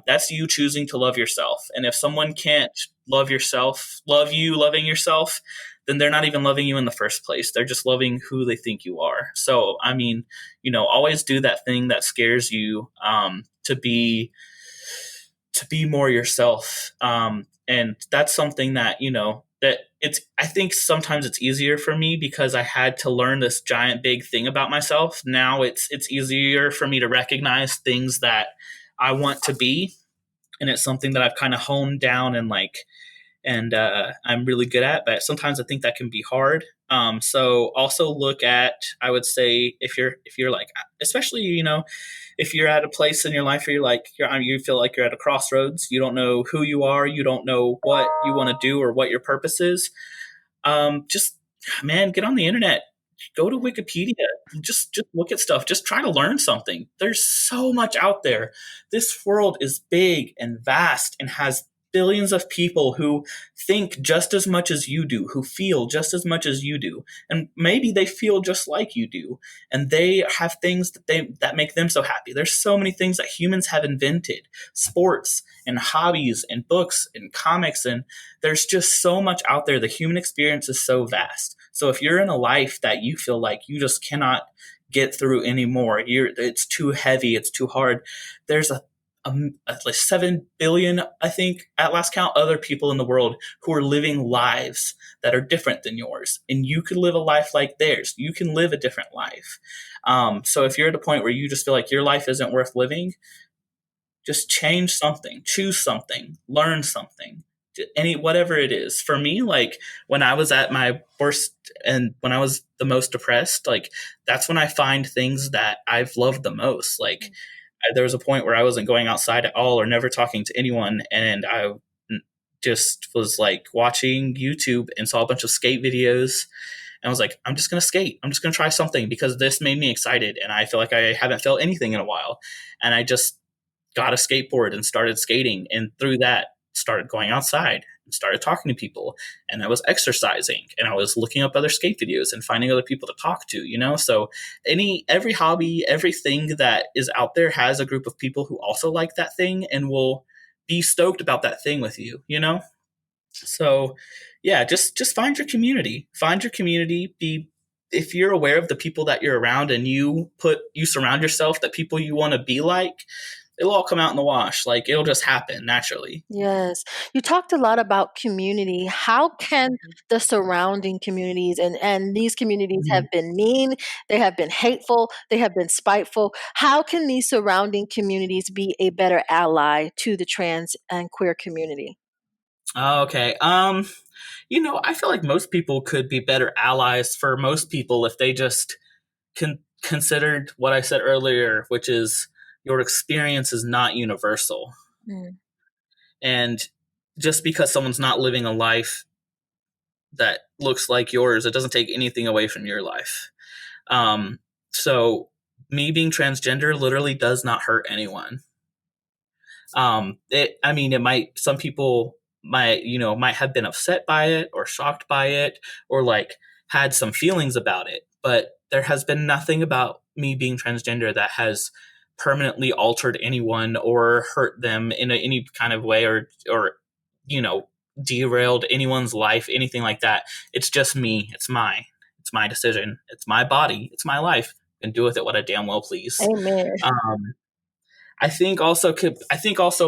that's you choosing to love yourself. And if someone can't love you loving yourself, then they're not even loving you in the first place. They're just loving who they think you are. So, I mean, always do that thing that scares you, to be more yourself. And that's something that, I think sometimes it's easier for me because I had to learn this giant big thing about myself. Now it's easier for me to recognize things that I want to be. And it's something that I've kind of honed down and I'm really good at, but sometimes I think that can be hard. So also look at, I would say, if you're like, especially, if you're at a place in your life where you feel like you're at a crossroads, you don't know who you are, you don't know what you want to do or what your purpose is. Just, man, get on the internet, go to Wikipedia, just look at stuff, just try to learn something. There's so much out there. This world is big and vast and has billions of people who think just as much as you do, who feel just as much as you do, and maybe they feel just like you do, and they have things that make them so happy. There's so many things that humans have invented, sports and hobbies and books and comics, and there's just so much out there. The human experience is so vast. So if you're in a life that you feel like you just cannot get through anymore, it's too heavy, it's too hard, there's like 7 billion, I think, at last count, other people in the world who are living lives that are different than yours. And you could live a life like theirs. You can live a different life. So if you're at a point where you just feel like your life isn't worth living, just change something, choose something, learn something, whatever it is. For me, like when I was at my worst and when I was the most depressed, like that's when I find things that I've loved the most. Like there was a point where I wasn't going outside at all or never talking to anyone, and I just was like watching YouTube and saw a bunch of skate videos, and I was like, I'm just gonna skate. I'm just gonna try something because this made me excited, and I feel like I haven't felt anything in a while, and I just got a skateboard and started skating, and through that started going outside and started talking to people, and I was exercising and I was looking up other skate videos and finding other people to talk to. So every hobby, everything that is out there has a group of people who also like that thing and will be stoked about that thing with you. So yeah, just find your community, if you're aware of the people that you're around and you surround yourself that people you want to be like, it'll all come out in the wash. Like it'll just happen naturally. Yes. You talked a lot about community. How can the surrounding communities and these communities have been mean, they have been hateful, they have been spiteful. How can these surrounding communities be a better ally to the trans and queer community? Okay. I feel like most people could be better allies for most people if they just considered what I said earlier, which is your experience is not universal. Mm. And just because someone's not living a life that looks like yours. It doesn't take anything away from your life. So me being transgender literally does not hurt anyone. It might, some people might have been upset by it or shocked by it or like had some feelings about it, but there has been nothing about me being transgender that has permanently altered anyone or hurt them in any kind of way or derailed anyone's life, anything like that. It's just me. It's my decision. It's my body. It's my life. And do with it what I damn well please. Amen. I think also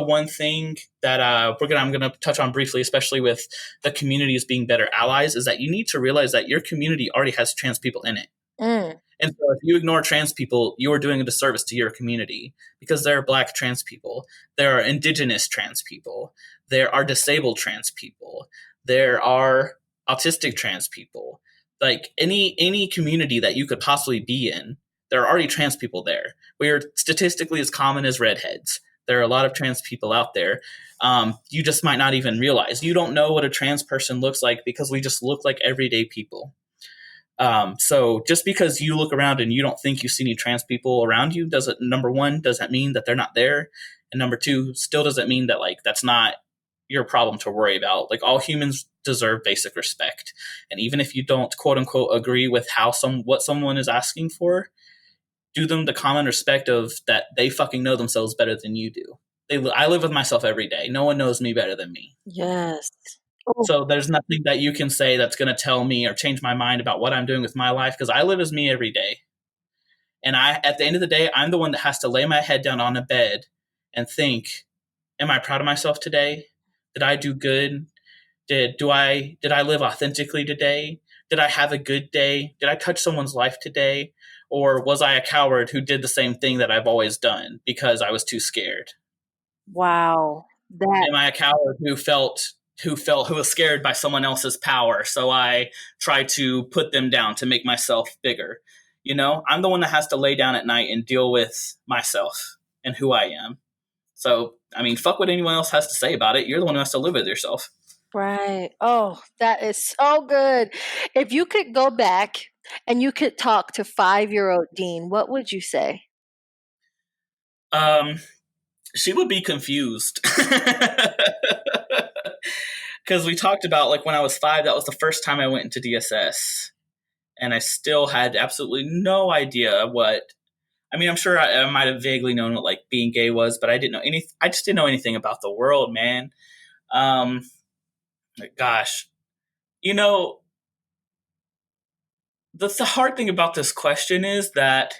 one thing that I'm gonna touch on briefly, especially with the communities being better allies, is that you need to realize that your community already has trans people in it. And so if you ignore trans people, you are doing a disservice to your community, because there are Black trans people, there are Indigenous trans people, there are disabled trans people, there are autistic trans people. Like any community that you could possibly be in, there are already trans people there. We are statistically as common as redheads. There are a lot of trans people out there. You just might not even realize. You don't know what a trans person looks like because we just look like everyday people. So just because you look around and you don't think you see any trans people around you, number one, doesn't mean that they're not there. And number two, still doesn't mean that like that's not your problem to worry about. Like, all humans deserve basic respect. And even if you don't quote unquote agree with what someone is asking for, do them the common respect of that they fucking know themselves better than you do. I live with myself every day. No one knows me better than me. Yes. So there's nothing that you can say that's going to tell me or change my mind about what I'm doing with my life, because I live as me every day. And at the end of the day, I'm the one that has to lay my head down on a bed and think, am I proud of myself today? Did I do good? Did I live authentically today? Did I have a good day? Did I touch someone's life today? Or was I a coward who did the same thing that I've always done because I was too scared? Wow. Am I a coward who was scared by someone else's power, so I tried to put them down to make myself bigger? I'm the one that has to lay down at night and deal with myself and who I am. So, fuck what anyone else has to say about it. You're the one who has to live with yourself. Right. Oh, that is so good. If you could go back and you could talk to 5-year-old Dean, what would you say? She would be confused. Because we talked about, like, when I was 5, that was the first time I went into DSS. And I still had absolutely no idea what... I'm sure I might have vaguely known what, like, being gay was, but I didn't know anything. I just didn't know anything about the world, man. Gosh. The hard thing about this question is that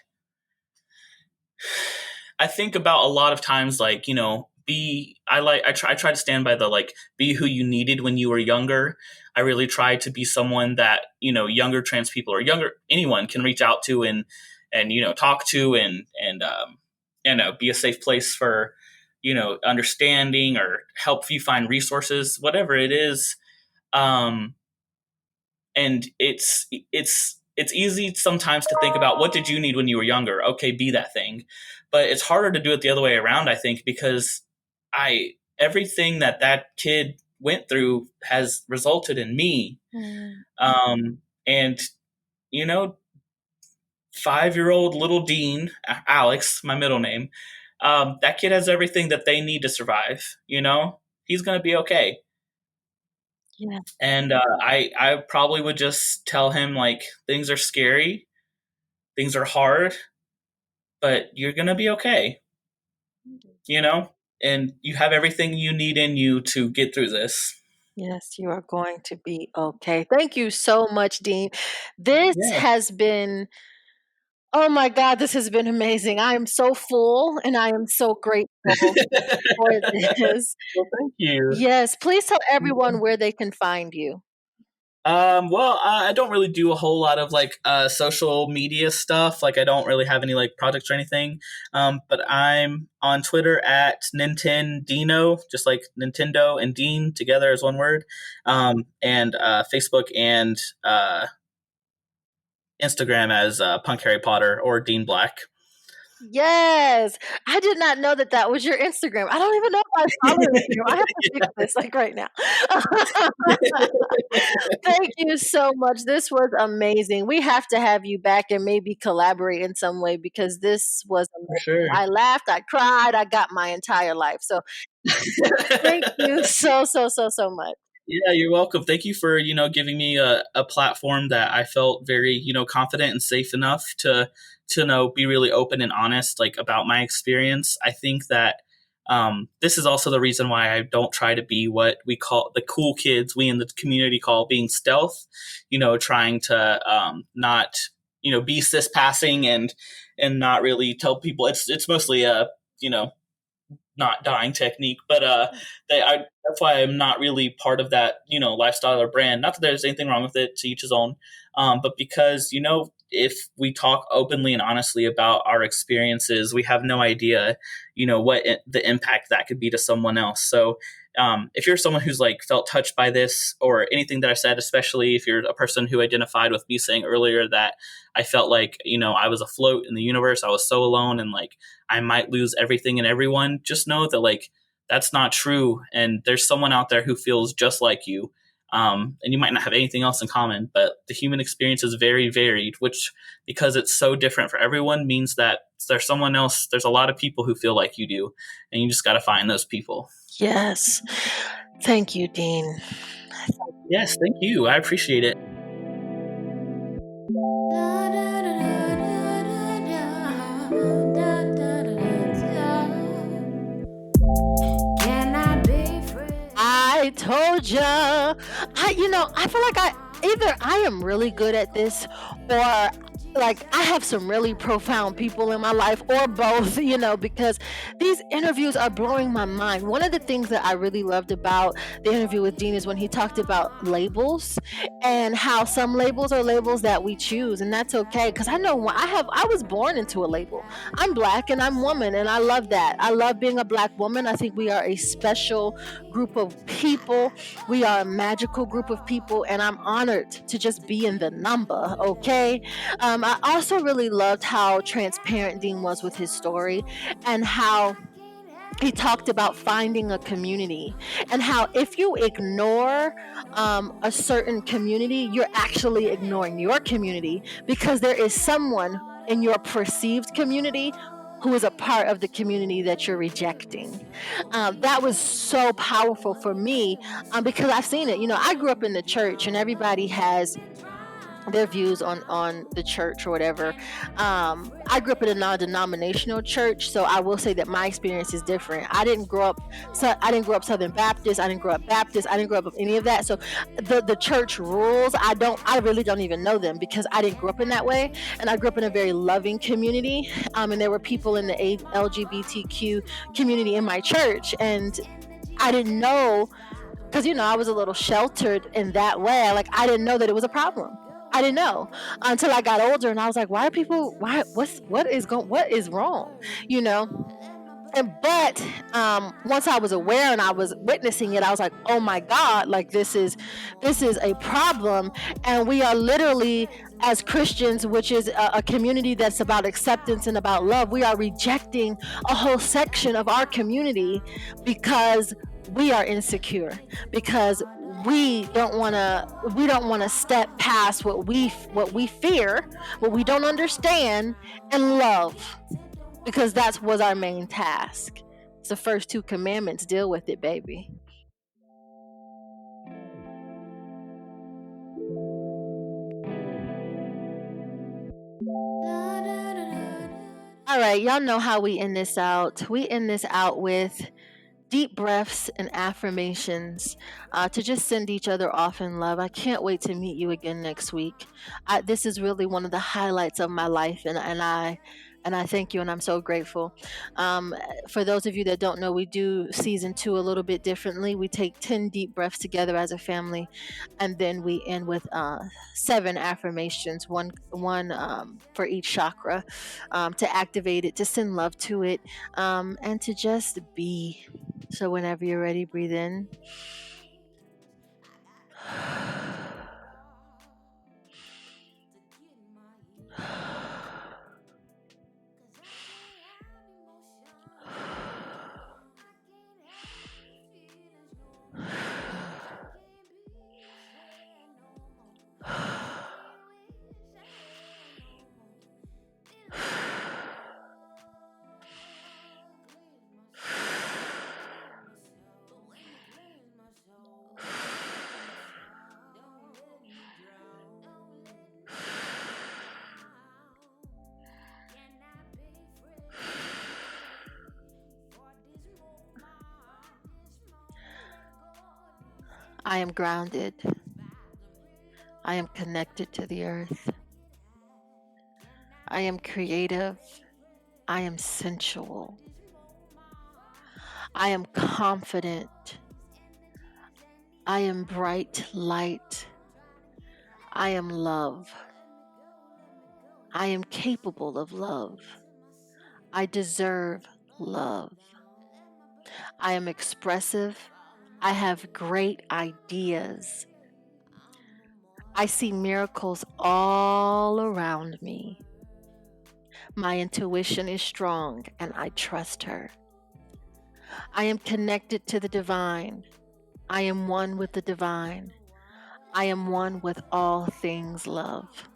I think about a lot of times, like, I try to stand by the, like, be who you needed when you were younger. I really try to be someone that, younger trans people or anyone can reach out to and talk to and be a safe place for, understanding or help you find resources, whatever it is. And it's easy sometimes to think about, what did you need when you were younger? Okay, be that thing. But it's harder to do it the other way around, I think, because everything that kid went through has resulted in me. And 5-year-old little Dean, Alex, my middle name, that kid has everything that they need to survive. He's going to be okay. Yeah. And I probably would just tell him, like, things are scary, things are hard, but you're going to be okay, and you have everything you need in you to get through this. Yes, you are going to be okay. Thank you so much, Dean. This has been... Oh my God, this has been amazing. I am so full and I am so grateful for this. Well, thank you. Yes, please tell everyone where they can find you. Well, I don't really do a whole lot of, like, social media stuff. Like, I don't really have any, like, projects or anything. But I'm on Twitter at Nintendino, just like Nintendo and Dean together as one word. And Facebook and Instagram as Punk Harry Potter or Dean Black. Yes. I did not know that that was your Instagram. I don't even know if I follow your Instagram. I have to fix this like right now. Thank you so much. This was amazing. We have to have you back and maybe collaborate in some way because this was For amazing. sure. I laughed, I cried, I got my entire life. So thank you so much. Yeah, you're welcome. Thank you for, giving me a platform that I felt very, confident and safe enough to be really open and honest, like about my experience. I think that this is also the reason why I don't try to be what we call the cool kids, we in the community call being stealth, trying to not, be cis passing and not really tell people it's mostly a, not dying technique, but that's why I'm not really part of that, lifestyle or brand. Not that there's anything wrong with it, to each his own, but because if we talk openly and honestly about our experiences, we have no idea, what the impact that could be to someone else. So if you're someone who's like felt touched by this or anything that I said, especially if you're a person who identified with me saying earlier that I felt like, I was afloat in the universe, I was so alone and like I might lose everything and everyone, just know that like that's not true. And there's someone out there who feels just like you. And you might not have anything else in common, but the human experience is very varied, which because it's so different for everyone means that there's someone else, there's a lot of people who feel like you do, and you just got to find those people. Yes. Thank you, Dean. Yes, thank you. I appreciate it. Can I be free? I told ya. I feel like either I am really good at this or like I have some really profound people in my life or both, because these interviews are blowing my mind. One of the things that I really loved about the interview with Dean is when he talked about labels and how some labels are labels that we choose, and that's okay because I know I was born into a label. I'm black and I'm woman, and I love that. I love being a black woman. I think we are a special group of people. We are a magical group of people, and I'm honored to just be in the number, okay? I also really loved how transparent Dean was with his story and how he talked about finding a community and how if you ignore a certain community, you're actually ignoring your community because there is someone in your perceived community who is a part of the community that you're rejecting. That was so powerful for me because I've seen it. I grew up in the church and everybody has their views on the church or whatever. I grew up in a non-denominational church, so I will say that my experience is different. I didn't grow up Southern Baptist. I didn't grow up Baptist. I didn't grow up with any of that. So the church rules, I really don't even know them because I didn't grow up in that way. And I grew up in a very loving community. And there were people in the LGBTQ community in my church, and I didn't know because I was a little sheltered in that way. Like I didn't know that it was a problem. I didn't know until I got older, and I was like, "Why are people? What is wrong?" You know. But once I was aware and I was witnessing it, I was like, "Oh my God! Like this is a problem." And we are literally, as Christians, which is a community that's about acceptance and about love, we are rejecting a whole section of our community because we are insecure, because we don't want to step past what we fear, what we don't understand, and love, because that was our main task. It's the first two commandments. Deal with it, baby. All right, y'all know how we end this out. We end this out with deep breaths and affirmations to just send each other off in love. I can't wait to meet you again next week. This is really one of the highlights of my life, and I thank you, and I'm so grateful. For those of you that don't know, we do season 2 a little bit differently. We take 10 deep breaths together as a family, and then we end with 7 affirmations, one for each chakra, to activate it, to send love to it, and to just be. So whenever you're ready, breathe in. I am grounded. I am connected to the earth. I am creative. I am sensual. I am confident. I am bright light. I am love. I am capable of love. I deserve love. I am expressive. I have great ideas. I see miracles all around me. My intuition is strong and I trust her. I am connected to the divine. I am one with the divine. I am one with all things love.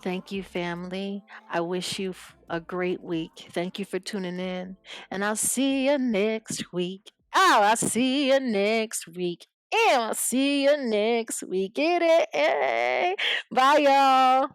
Thank you, family. I wish you a great week. Thank you for tuning in. And I'll see you next week. Oh, I'll see you next week. And I'll see you next week. Get it? Bye, y'all.